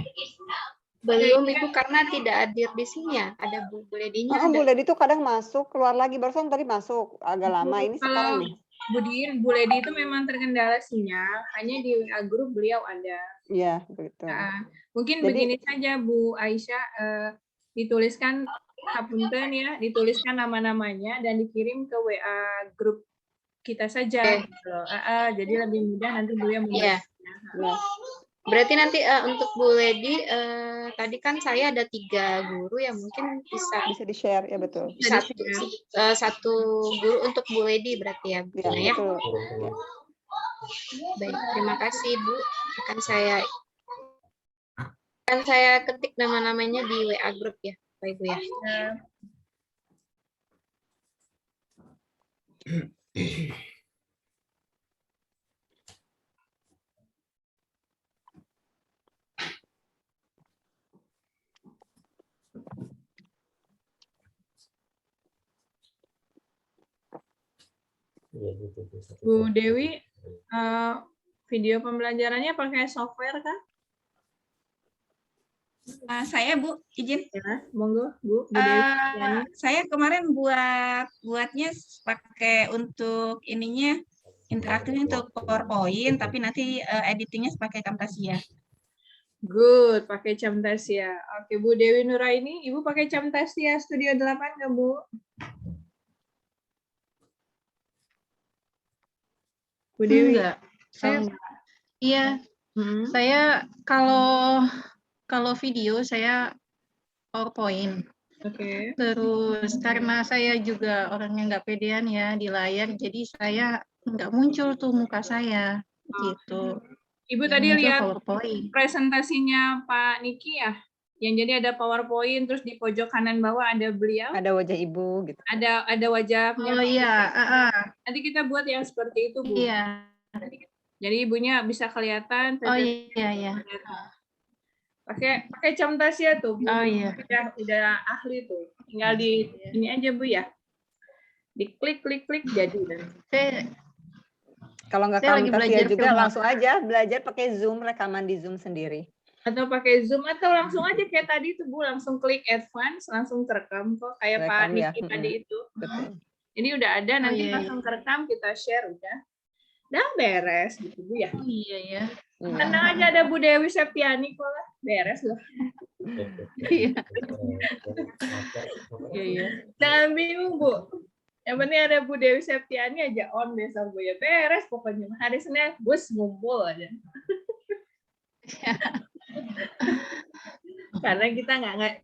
Belum Ibu karena tidak hadir di sini ya. Ada Bu Ledinya. Bu Ledi itu kadang masuk, keluar lagi. Barusan tadi masuk agak lama. Ini sekarang nih. Bu Ledi itu memang terkendala sinyal, hanya di WA grup beliau ada. Iya, betul. Mungkin begini saja Bu Aisyah, dituliskan hapunten ya, dituliskan nama-namanya dan dikirim ke WA grup kita saja. Jadi lebih mudah nanti beliau membacanya. Berarti nanti untuk Bu Ledi, tadi kan saya ada 3 guru yang mungkin bisa di-share ya, betul. Satu guru untuk Bu Ledi berarti ya, Bu ya. Betul. Baik, terima kasih Bu. Akan saya ketik nama-namanya di WA grup ya, Pak Ibu ya. Bu Dewi, video pembelajarannya pakai software kan? Saya Bu, izin. Ya, monggo Bu. Saya kemarin buatnya pakai untuk ininya interaktifnya untuk PowerPoint, tapi nanti editingnya pakai Camtasia. Good, pakai Camtasia. Oke, Bu Dewi Nuraini, Ibu pakai Camtasia Studio 8 nggak Bu? Bu Dewi. Enggak. Iya. Saya kalau video saya PowerPoint. Oke. Terus karena saya juga orangnya nggak pedean ya di layar, jadi saya nggak muncul tuh muka saya gitu. Ibu tadi lihat presentasinya Pak Niki ya, yang jadi ada PowerPoint, terus di pojok kanan bawah ada beliau. Ada wajah Ibu gitu. Ada wajahnya. Oh iya. Nanti kita buat yang seperti itu Bu. Iya. Jadi ibunya bisa kelihatan. Oh iya. Pakai Camtasia tuh. Bu. Oh iya. Udah ahli tuh. Tinggal di ini aja Bu ya. Diklik jadi. Kalau nggak Camtasia juga langsung aja belajar pakai Zoom, rekaman di Zoom sendiri. Atau pakai Zoom atau langsung aja kayak tadi tuh Bu, langsung klik advance, langsung terekam kok kayak Pak Niki tadi itu. Betul. Ini udah ada, nanti langsung terekam, kita share udah beres gitu Bu ya. Iya ya. Tenang aja, ada Bu Dewi Septiani kok lah, beres loh. Iya. Jangan bingung Bu. Yang penting ada Bu Dewi Septiani aja on besok Bu ya, beres pokoknya. Hari Senin bus ngumpul aja. Karena kita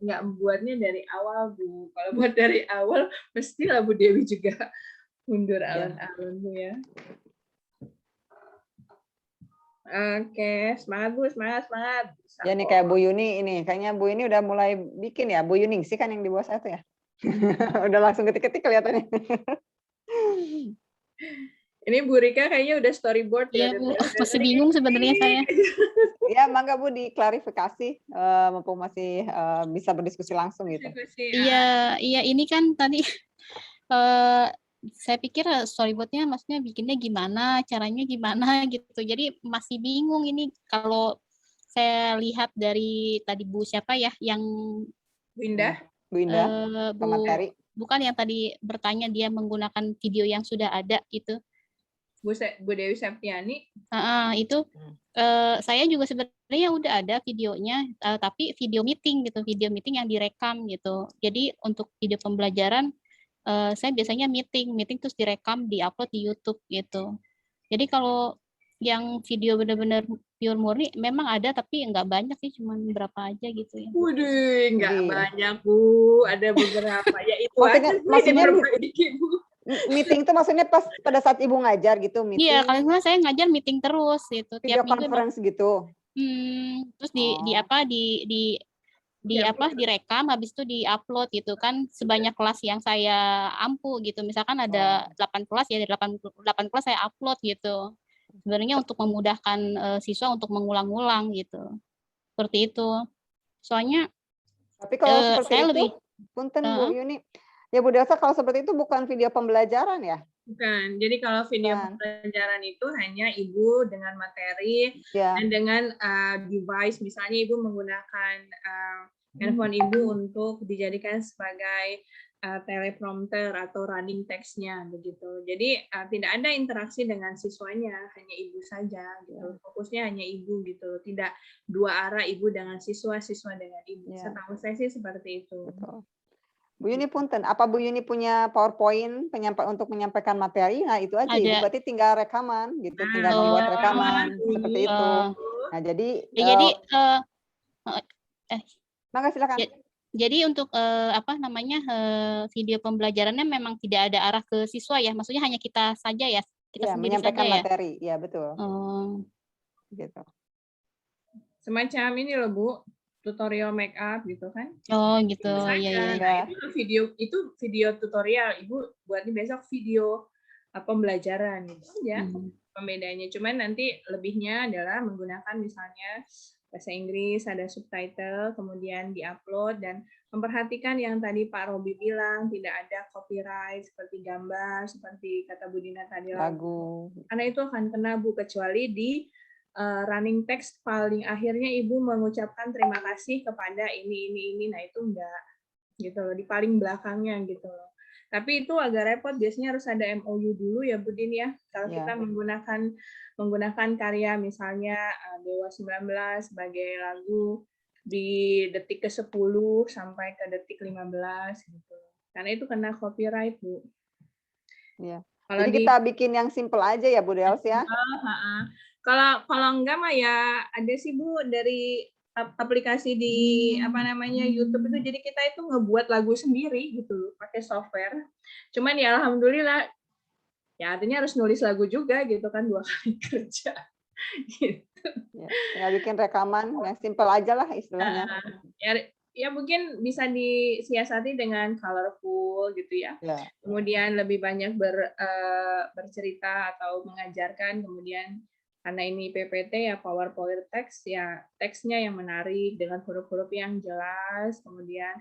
nggak membuatnya dari awal Bu. Kalau buat dari awal, mestilah Bu Dewi juga mundur alon-alon Bu ya. Oke, semangat Bu, semangat. Ya nih kayak Bu Yuni ini, kayaknya Bu ini udah mulai bikin ya, Bu Yuni sih kan yang di bawah satu ya. Udah langsung ketik-ketik kelihatannya. Ini Bu Rika kayaknya udah storyboard ya. Bu, masih bingung sebenarnya saya. Ya, mangga Bu diklarifikasi, mumpung masih bisa berdiskusi langsung gitu. Iya, ini kan tadi saya pikir storyboardnya maksudnya bikinnya gimana, caranya gimana gitu. Jadi masih bingung ini kalau saya lihat dari tadi Bu siapa ya yang Bu Indah materi. Bukan yang tadi bertanya dia menggunakan video yang sudah ada gitu. Bu Dewi Septiani. Itu saya juga sebenarnya udah ada videonya, tapi video meeting gitu, video meeting yang direkam gitu. Jadi untuk video pembelajaran saya biasanya meeting terus direkam, diupload di YouTube gitu. Jadi kalau yang video benar-benar pure murni memang ada, tapi nggak banyak sih, cuma berapa aja gitu ya. Waduh, nggak banyak Bu, ada beberapa ya itu maksudnya Bu. Meeting itu maksudnya pas pada saat Ibu ngajar gitu meeting. Iya, kalau saya ngajar meeting terus gitu. Video conference gitu. Terus di direkam, habis itu diupload gitu kan, sebanyak kelas yang saya ampu gitu. Misalkan ada 8 kelas ya, dari 8 kelas saya upload gitu. Sebenarnya untuk memudahkan siswa untuk mengulang-ulang gitu. Seperti itu. Soalnya tapi kalau seperti saya itu, lebih punten Bu Yuni. Ya Bu Delsa, kalau seperti itu bukan video pembelajaran ya? Bukan. Jadi kalau video pembelajaran itu hanya Ibu dengan materi dan dengan device, misalnya Ibu menggunakan handphone Ibu untuk dijadikan sebagai teleprompter atau running text-nya begitu. Jadi tidak ada interaksi dengan siswanya, hanya Ibu saja gitu. Fokusnya hanya Ibu gitu. Tidak dua arah Ibu dengan siswa, siswa dengan Ibu. Setahu saya sih seperti itu. Betul. Bu Yuni punten, apa Bu Yuni punya PowerPoint untuk menyampaikan materi? Nah, itu aja Ibu, berarti tinggal rekaman gitu, tinggal membuat rekaman seperti itu. Nah, jadi maka silakan. Jadi untuk video pembelajarannya memang tidak ada arah ke siswa ya, maksudnya hanya kita saja ya, kita sendiri menyampaikan saja materi, ya betul. Gitu. Semacam ini loh Bu, tutorial make up gitu kan? Oh gitu, ya. Nah, itu video tutorial, Ibu buatnya besok video pembelajaran gitu aja. Pembedanya, cuman nanti lebihnya adalah menggunakan misalnya bahasa Inggris, ada subtitle, kemudian diupload dan memperhatikan yang tadi Pak Robi bilang, tidak ada copyright seperti gambar, seperti kata Bu Dina tadi lagu. Karena itu akan kena Bu, kecuali di running text paling akhirnya Ibu mengucapkan terima kasih kepada ini, nah itu enggak gitu loh, di paling belakangnya gitu loh. Tapi itu agak repot, biasanya harus ada MOU dulu ya Bu Din ya, kalau kita menggunakan karya misalnya Dewa 19 sebagai lagu di detik ke-10 sampai ke detik 15 gitu. Karena itu kena copyright Bu. Iya. Jadi kita bikin yang simple aja ya Bu Dels ya. Kalau enggak mah ya ada sih Bu dari aplikasi di YouTube itu, jadi kita itu ngebuat lagu sendiri gitu pakai software. Cuman ya alhamdulillah ya artinya harus nulis lagu juga gitu kan, 2 kali kerja gitu. Ya bikin rekaman yang simple aja lah istilahnya. Ya mungkin bisa disiasati dengan colorful gitu ya. Kemudian lebih banyak bercerita atau mengajarkan, kemudian karena ini PPT ya PowerPoint text ya, teksnya yang menarik dengan huruf-huruf yang jelas, kemudian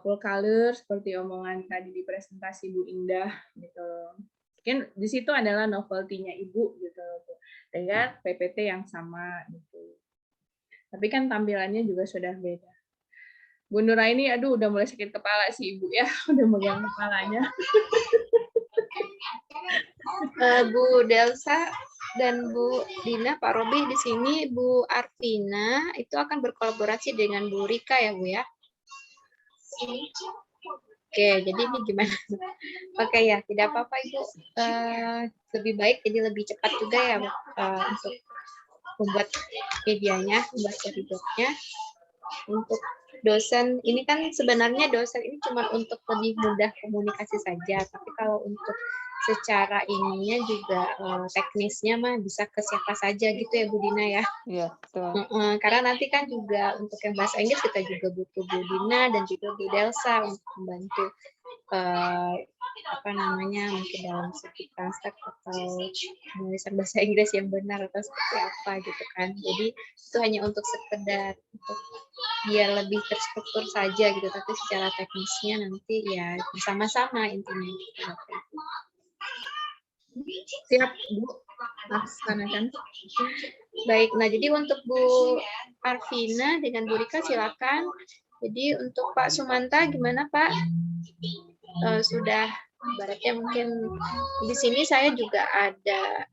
full color seperti omongan tadi di presentasi Bu Indah gitu. Mungkin di situ adalah novelty-nya Ibu gitu dengan PPT yang sama gitu. Tapi kan tampilannya juga sudah beda. Bu Nuraini, aduh udah mulai sakit kepala sih Ibu ya, udah megang kepalanya. Bu Delsa dan Bu Dina, Pak Robi di sini, Bu Arvina itu akan berkolaborasi dengan Bu Rika ya Bu ya. Oke, jadi ini gimana? Oke ya, tidak apa-apa Ibu. Lebih baik, jadi lebih cepat juga ya untuk membuat medianya, membuat storyboard-nya. Untuk dosen, ini kan sebenarnya dosen ini cuma untuk lebih mudah komunikasi saja, tapi kalau untuk secara ininya juga teknisnya mah bisa ke siapa saja gitu ya Bu Dina ya. Iya, betul. Karena nanti kan juga untuk yang bahasa Inggris kita juga butuh Bu Dina dan juga Bu Delsa untuk membantu mungkin dalam segi translate atau penulisan bahasa Inggris yang benar atau seperti apa gitu kan. Jadi itu hanya untuk sekedar untuk biar lebih terstruktur saja gitu, tapi secara teknisnya nanti ya bersama-sama intinya gitu. Siap Bu, laksanakan. Baik, nah jadi untuk Bu Arvina dengan Bu Rika silakan. Jadi untuk Pak Sumanta gimana Pak? Sudah ibaratnya mungkin di sini saya juga ada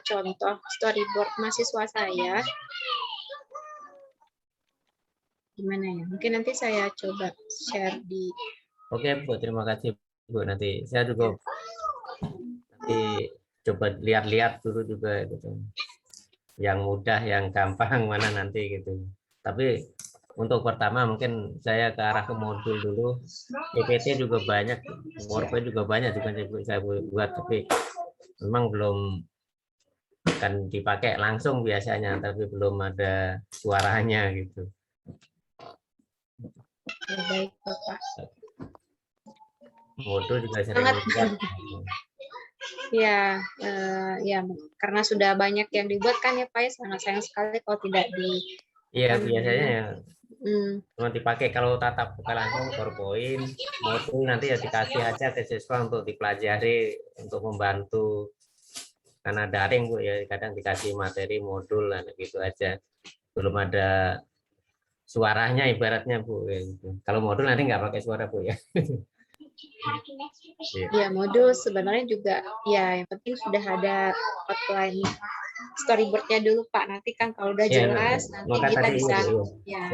contoh storyboard mahasiswa saya. Gimana ya? Mungkin nanti saya coba share di. Oke Bu, terima kasih Bu. Nanti saya juga coba lihat-lihat dulu juga gitu. Yang mudah, yang gampang mana nanti gitu. Tapi untuk pertama mungkin saya ke arah ke modul dulu. PPT juga banyak, PowerPoint juga banyak juga saya buat, tapi memang belum akan dipakai langsung biasanya, tapi belum ada suaranya gitu. Baik, Bapak. Modul juga sering Sangat. dibuat. Ya, ya, karena sudah banyak yang dibuat kan ya Pak ya, sangat sayang sekali kalau tidak di. Iya, biasanya ya cuma dipakai kalau tatap muka langsung PowerPoint, modul nanti ya dikasih aja ke siswa untuk dipelajari, untuk membantu. Karena daring Bu ya, kadang dikasih materi modul gitu aja. Belum ada suaranya ibaratnya Bu. Kalau modul nanti nggak pakai suara Bu ya. Ya, modul sebenarnya juga ya yang penting sudah ada outline storyboardnya dulu Pak. Nanti kan kalau udah jelas nanti maka kita tadi bisa ya.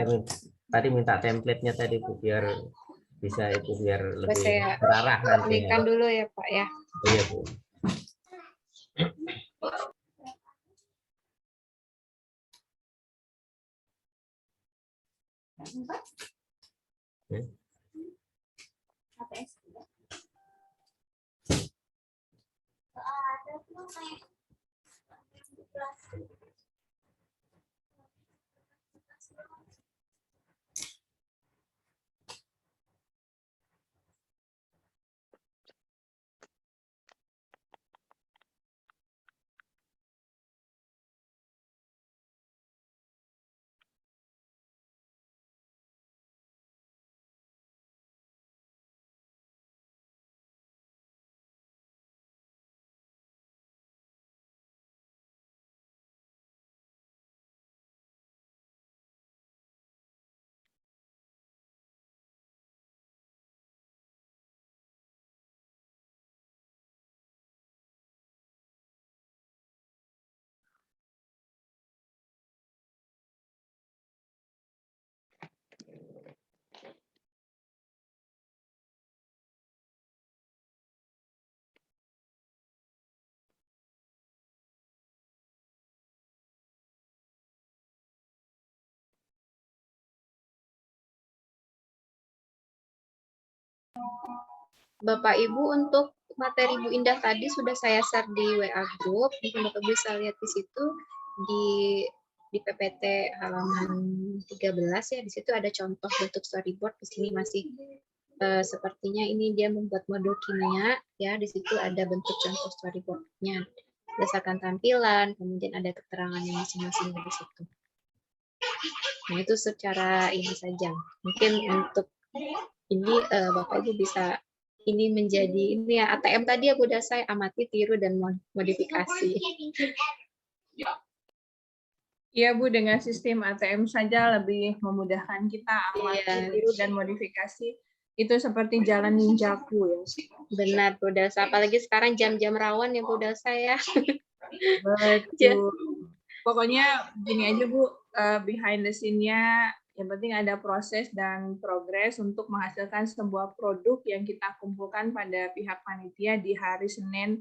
Tadi minta template-nya tadi Bu biar bisa itu biar lebih terarah nanti. Berikan dulu ya Pak ya. Iya Bu. Bapak Ibu, untuk materi Bu Indah tadi sudah saya share di WA group, mungkin Bapak bisa lihat di situ di PPT halaman 13 ya, di situ ada contoh bentuk storyboard. Di sini masih sepertinya ini dia membuat modul kimia ya, di situ ada bentuk contoh storyboardnya berdasarkan tampilan, kemudian ada keterangannya masing-masing di situ. Nah itu secara ini saja. Mungkin untuk ini Bapak Ibu bisa ini menjadi ini ya ATM tadi ya Bu Dasai, amati, tiru dan modifikasi. Iya Bu, dengan sistem ATM saja lebih memudahkan kita amati, tiru dan modifikasi. Itu seperti jalan ninjaku ya. Benar Bu Dasai, apalagi sekarang jam-jam rawan ya Bu Dasai ya. Betul. Pokoknya gini aja Bu, behind the scene-nya yang penting ada proses dan progres untuk menghasilkan sebuah produk yang kita kumpulkan pada pihak panitia di hari Senin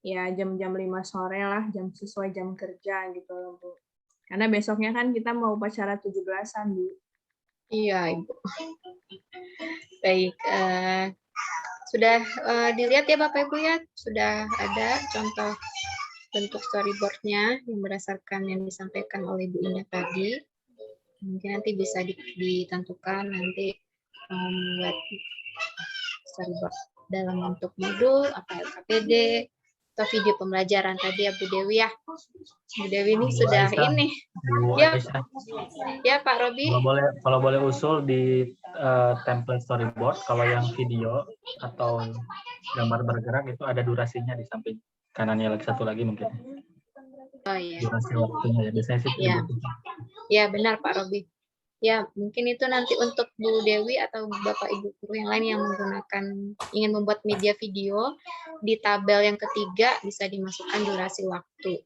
ya jam-jam 5 sore lah, jam sesuai jam kerja gitu loh Bu. Karena besoknya kan kita mau upacara 17-an Bu. Iya Ibu. Baik, sudah dilihat ya Bapak Ibu ya, sudah ada contoh bentuk storyboard-nya yang berdasarkan yang disampaikan oleh Bu Indah tadi. Mungkin nanti bisa ditentukan nanti membuat storyboard dalam bentuk modul, apa LKPD, atau video pembelajaran tadi ya Bu Dewi ya. Bu Dewi ini sudah ini. Ya Pak Robi. Kalau boleh usul di template storyboard, kalau yang video atau gambar bergerak itu ada durasinya di samping kanannya lagi satu lagi mungkin. Oh iya. Durasi waktunya ya, biasanya sih. Ya benar Pak Robi. Ya mungkin itu nanti untuk Bu Dewi atau Bapak Ibu guru yang lain yang ingin membuat media video, di tabel yang ketiga bisa dimasukkan durasi waktu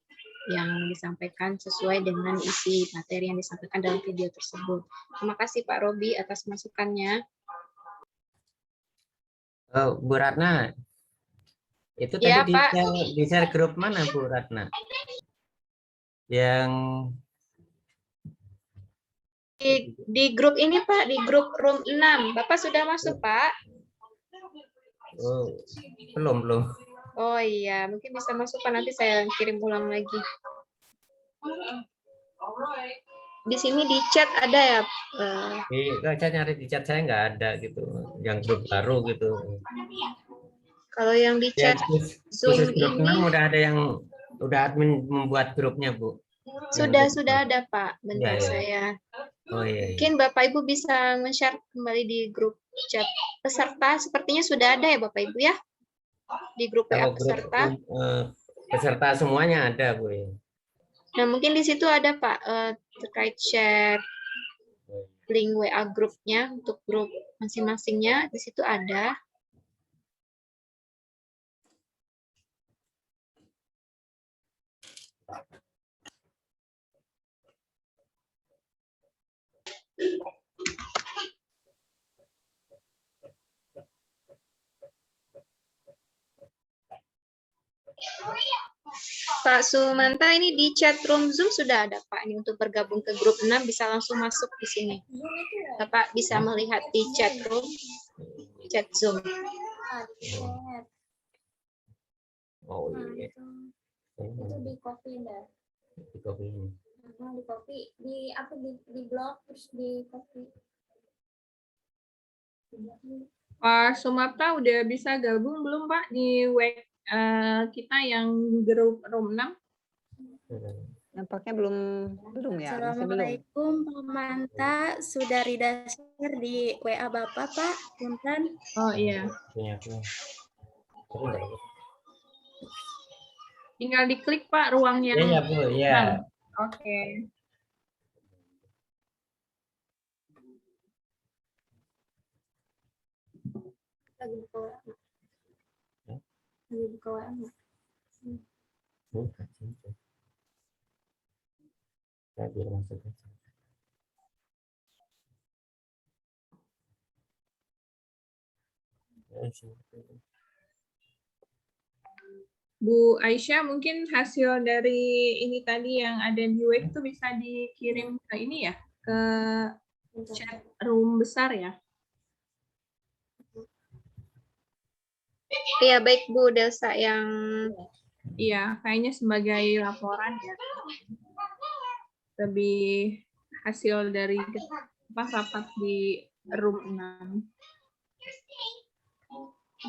yang disampaikan sesuai dengan isi materi yang disampaikan dalam video tersebut. Terima kasih Pak Robi atas masukannya. Bu Ratna, itu ya, tadi Pak. di share grup mana Bu Ratna? Yang di grup ini Pak, di grup room 6. Bapak sudah masuk Pak? Oh, belum. Oh iya, mungkin bisa masuk Pak, nanti saya kirim ulang lagi. di sini di chat ada ya? Saya nyari di chat saya nggak ada gitu, yang grup baru gitu. Kalau yang di chat khusus grup Zoom 6 ini udah ada yang udah admin membuat grupnya, Bu. sudah ada Pak, bentar ya. saya. Oh iya. Mungkin Bapak Ibu bisa nge-share kembali di grup chat peserta, sepertinya sudah ada ya Bapak Ibu ya? Di grup WA peserta. Peserta semuanya ada, Bu. Nah, mungkin di situ ada Pak terkait share link WA grupnya untuk grup masing-masingnya, di situ ada. Pak Sumanta, ini di chat room Zoom sudah ada Pak. Ini untuk bergabung ke grup 6 bisa langsung masuk di sini. Bapak bisa melihat di chat room, chat Zoom. Oh iya. Itu di copy dah. Di copy ini. Di copy, di blog terus di copy. Pak Sumapta udah bisa gabung belum Pak di WA kita yang grup room 6? Nampaknya belum ya, masih belum. Assalamualaikum Pak Manta, sudah Rida share di WA Bapak Pak, punten. Oh iya. Tinggal diklik Pak ruang yang. Iya, Bu, iya. Oke. Lagi buka WA. Lagi buka WA. Saya biar masuk. Bu Aisyah, mungkin hasil dari ini tadi yang ada di web itu bisa dikirim ke ini ya, ke chat room besar ya? Iya, baik Bu Delsa yang... Iya, kayaknya sebagai laporan ya. Lebih hasil dari rapat di room 6.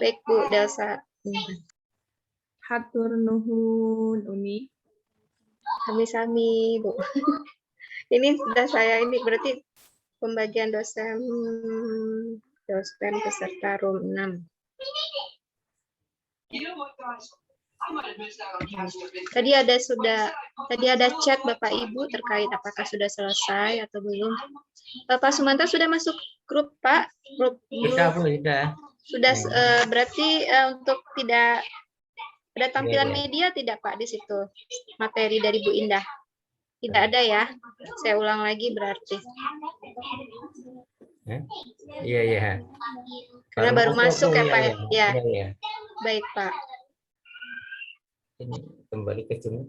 Baik Bu Delsa. Hatur nuhun Uni. Sami-sami Bu. Ini sudah saya ini berarti pembagian dosen peserta room 6. Tadi ada chat Bapak Ibu terkait apakah sudah selesai atau belum. Bapak Sumanta sudah masuk grup Pak? Sudah, Bu, sudah. Sudah berarti untuk tidak ada tampilan media tidak Pak di situ? Materi dari Bu Indah. Tidak ada ya? Saya ulang lagi berarti. Iya, iya. Karena baru masuk ya Pak ya? Iya. Baik Pak. Ini kembali ke Zoom.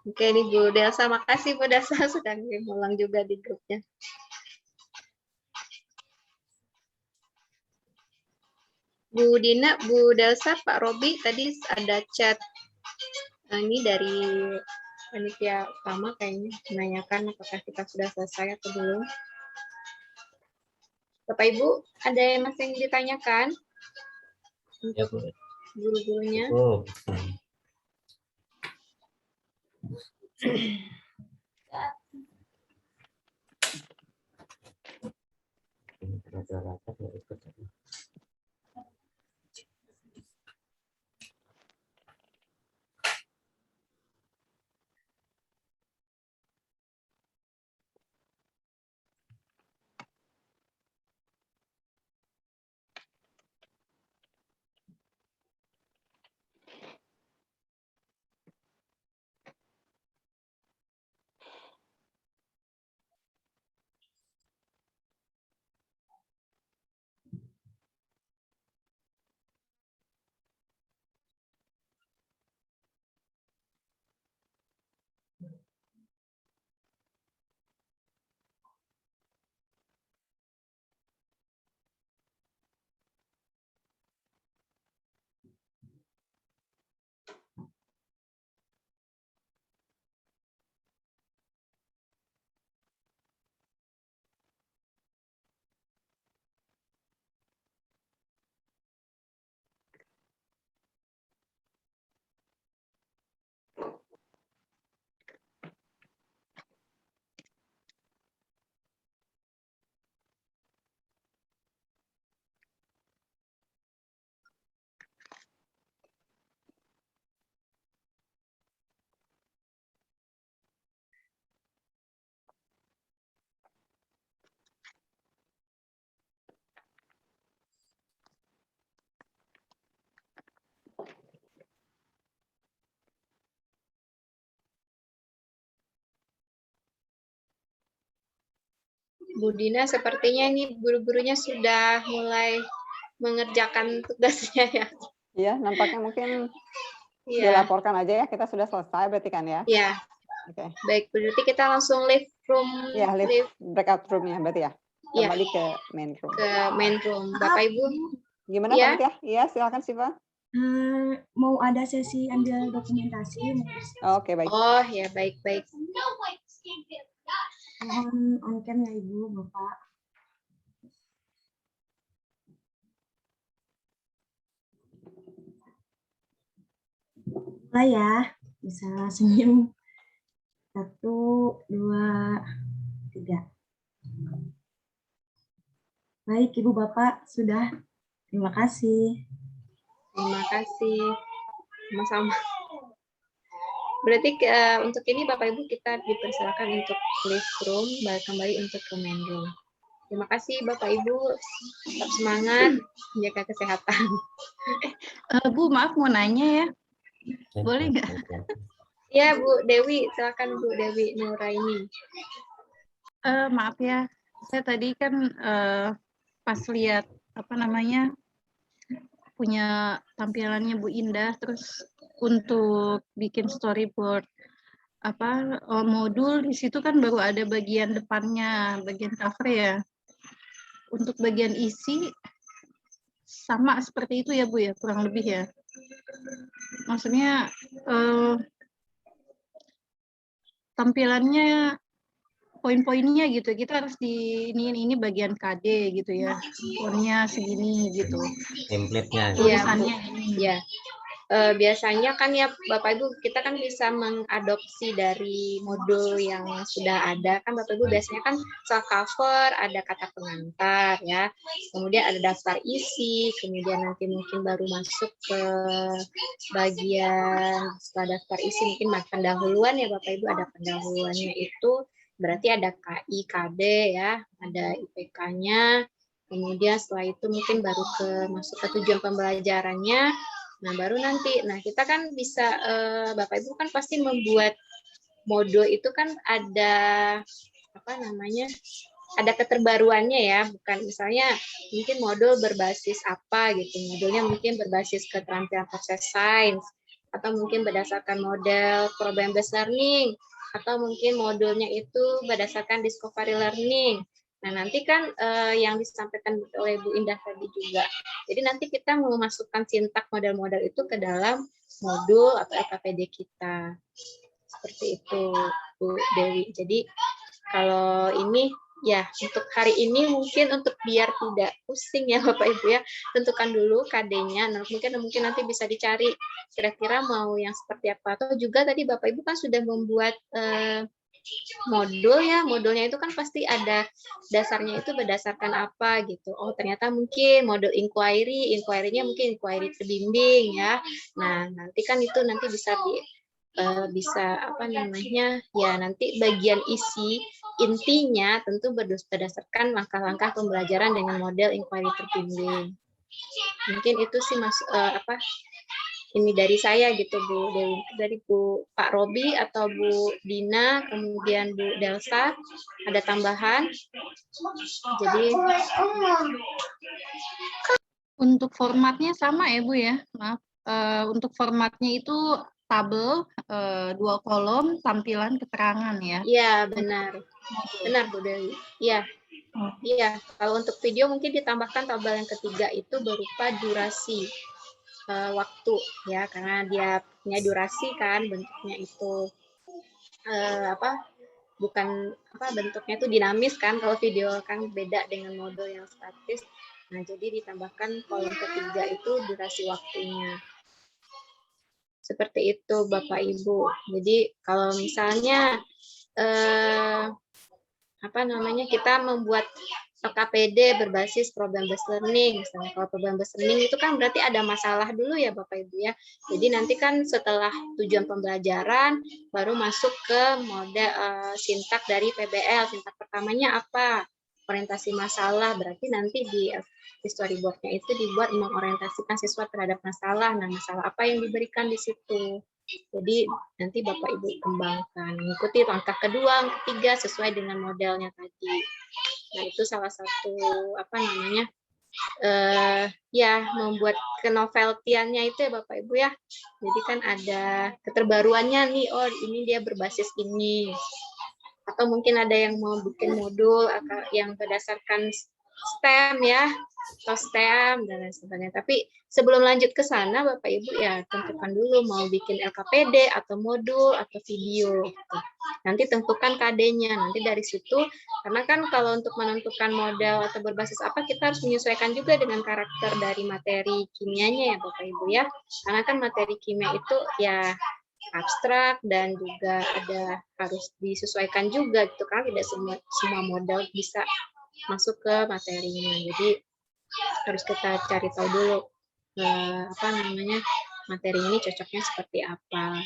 Oke, ini Bu Delsa. Makasih Bu Delsa sudah ngulang juga di grupnya. Bu Dina, Bu Delsa, Pak Robi, tadi ada chat ini dari panitia utama kayaknya menanyakan apakah kita sudah selesai atau belum. Bapak Ibu, ada yang masih ditanyakan? Ya, Bu. Guru-gurunya. Bu Dina, sepertinya ini guru-gurunya sudah mulai mengerjakan tugasnya ya. Iya, nampaknya mungkin dilaporkan aja ya, kita sudah selesai berarti kan ya? Iya. Oke. Baik, berarti kita langsung leave room. Ya, leave breakout room-nya berarti ya? Kembali ke main room. Ke main room. Bapak Ibu. Gimana Pak ya? Iya, silakan Siva. Mau ada sesi ambil dokumentasi. Oke, baik. Oh, ya baik-baik. Mohon on cam ya Ibu, Bapak. Mulai ya, bisa senyum. 1, 2, 3. Baik, Ibu Bapak, sudah. Terima kasih. Terima kasih. Sama-sama. Berarti untuk ini Bapak Ibu kita dipersilakan untuk leave room, kembali untuk ke main room. Terima kasih Bapak Ibu, tetap semangat, jaga kesehatan. Bu, maaf mau nanya ya, boleh nggak? Ya Bu Dewi, silakan Bu Dewi Nuraini. Maaf ya, saya tadi kan pas lihat punya tampilannya Bu Indah, terus untuk bikin storyboard modul di situ kan baru ada bagian depannya, bagian cover ya. Untuk bagian isi sama seperti itu ya Bu ya, kurang lebih ya. Maksudnya tampilannya poin-poinnya gitu, kita harus ini bagian KD gitu ya, fontnya segini gitu. Template-nya. Tulisannya ini. Ya. Biasanya kan ya Bapak Ibu kita kan bisa mengadopsi dari modul yang sudah ada kan Bapak Ibu biasanya kan soal cover ada kata pengantar ya, kemudian ada daftar isi, kemudian nanti mungkin baru masuk ke bagian setelah daftar isi mungkin pendahuluan ya Bapak Ibu, ada pendahuluannya itu berarti ada KI, KD ya, ada IPK-nya, kemudian setelah itu mungkin baru masuk ke tujuan pembelajarannya. Nah, baru nanti. Nah, kita kan bisa, Bapak Ibu kan pasti membuat modul itu kan ada, ada keterbaruannya ya. Bukan misalnya mungkin modul berbasis apa gitu. Modulnya mungkin berbasis keterampilan proses sains, atau mungkin berdasarkan model problem-based learning, atau mungkin modulnya itu berdasarkan discovery learning. Nah, nanti kan yang disampaikan oleh Bu Indah tadi juga. Jadi nanti kita memasukkan sintak model-model itu ke dalam modul atau LKPD kita. Seperti itu, Bu Dewi. Jadi kalau ini ya untuk hari ini mungkin untuk biar tidak pusing ya Bapak Ibu ya, tentukan dulu KD-nya. Nah, mungkin nanti bisa dicari kira-kira mau yang seperti apa. Atau juga tadi Bapak Ibu kan sudah membuat modul ya, modulnya itu kan pasti ada dasarnya itu berdasarkan apa gitu. Oh ternyata mungkin modul inquiry-nya mungkin inquiry terbimbing ya. Nah nanti kan itu nanti bisa ya nanti bagian isi intinya tentu berdasarkan langkah-langkah pembelajaran dengan model inquiry terbimbing. Mungkin itu sih ini dari saya gitu Bu Dewi, dari Pak Robi atau Bu Dina, kemudian Bu Delsa, ada tambahan. Jadi untuk formatnya sama ya Bu ya, maaf. Untuk formatnya itu tabel 2 kolom tampilan keterangan ya. Iya benar, benar Bu Dewi. Iya. Iya, kalau untuk video mungkin ditambahkan tabel yang ketiga itu berupa durasi. Waktu ya, karena dia punya durasi kan bentuknya itu bentuknya itu dinamis kan, kalau video kan beda dengan model yang statis. Nah jadi ditambahkan kolom ketiga itu durasi waktunya seperti itu Bapak Ibu. Jadi kalau misalnya kita membuat LKPD berbasis problem-based learning. Misalnya kalau problem-based learning itu kan berarti ada masalah dulu ya Bapak Ibu ya. Jadi nanti kan setelah tujuan pembelajaran baru masuk ke model sintak dari PBL. Sintak pertamanya apa? Orientasi masalah. Berarti nanti di storyboard-nya itu dibuat mengorientasikan siswa terhadap masalah. Nah, masalah apa yang diberikan di situ. Jadi nanti Bapak Ibu kembangkan, mengikuti langkah kedua, ketiga sesuai dengan modelnya tadi. Nah, itu salah satu apa namanya? Ya membuat kenoveltiannya itu ya Bapak Ibu ya. Jadi kan ada keterbaruannya nih, oh ini dia berbasis ini. Atau mungkin ada yang mau bikin modul yang berdasarkan STEM ya, atau STEM dan lain sebagainya. Tapi sebelum lanjut ke sana Bapak Ibu ya tentukan dulu mau bikin LKPD atau modul atau video gitu. Nanti tentukan KD-nya. Nanti dari situ, karena kan kalau untuk menentukan model atau berbasis apa kita harus menyesuaikan juga dengan karakter dari materi kimianya ya Bapak Ibu ya. Karena kan materi kimia itu ya abstrak dan juga ada harus disesuaikan juga gitu, karena tidak semua model bisa masuk ke materinya. Jadi harus kita cari tahu dulu apa namanya materi ini cocoknya seperti apa.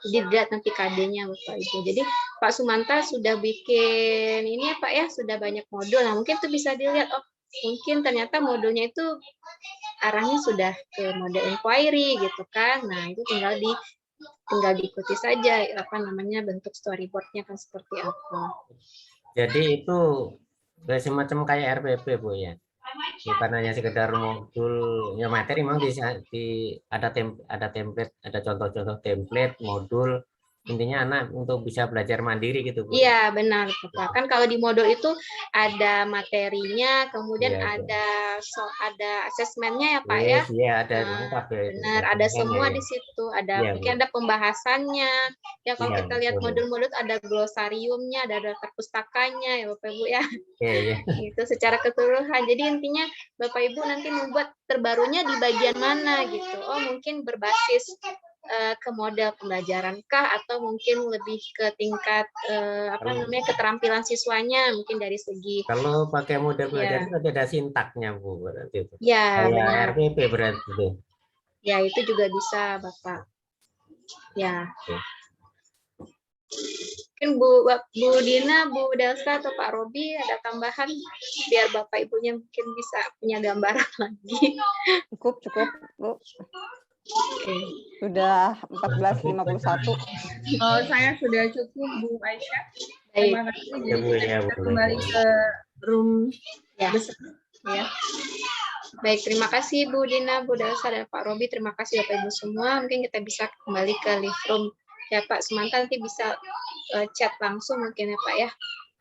Jadi dilihat nanti KD-nya Bapak Ibu. Jadi Pak Sumanta sudah bikin ini ya Pak ya, sudah banyak modul. Nah mungkin itu bisa dilihat, oh mungkin ternyata modulnya itu arahnya sudah ke model inquiry gitu kan. Nah itu tinggal diikuti saja apa namanya bentuk storyboard-nya kan seperti apa. Jadi itu semacam kayak RPP Bu ya. Bukan hanya sekedar modulnya materi, memang ada template, ada contoh-contoh template modul. Intinya anak untuk bisa belajar mandiri gitu Bu. Iya benar Bapak. Kan kalau di modul itu ada materinya, kemudian ya, ada asesmennya ya Pak ya. Iya ada lengkap ya. Benar, ada semua di situ. Ada mungkin ada pembahasannya. Ya kalau kita lihat modul-modul ada glosariumnya, ada daftar pustakanya ya Bapak Ibu ya. Itu secara keseluruhan. Jadi intinya Bapak Ibu nanti membuat terbarunya di bagian mana gitu. Oh mungkin berbasis ke model pembelajaran kah, atau mungkin lebih ke tingkat keterampilan siswanya mungkin dari segi. Kalau pakai model pembelajaran itu ada sintaknya Bu berarti itu. Ya benar. RPP berarti itu. Ya itu juga bisa Bapak. Ya. Mungkin Bu Dina, Bu Delsa atau Pak Robi ada tambahan biar Bapak Ibunya mungkin bisa punya gambaran lagi. Cukup Bu. Sudah 14.51. Oh, saya sudah cukup Bu Aisyah. Terima kasih. Jadi kita kembali ke room besar. Ya. Baik, terima kasih Bu Dina, Bu Delsa, dan Pak Robi. Terima kasih Bapak Ibu semua. Mungkin kita bisa kembali ke live room. Ya Pak Sumanta nanti bisa chat langsung mungkin ya Pak ya.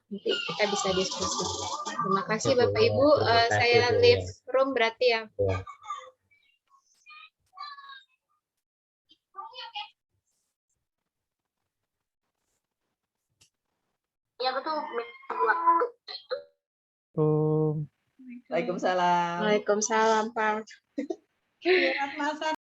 Nanti kita bisa diskusi. Terima kasih Bapak Ibu. Saya live room berarti ya. Ya betul. Waalaikumsalam. Waalaikumsalam Pak.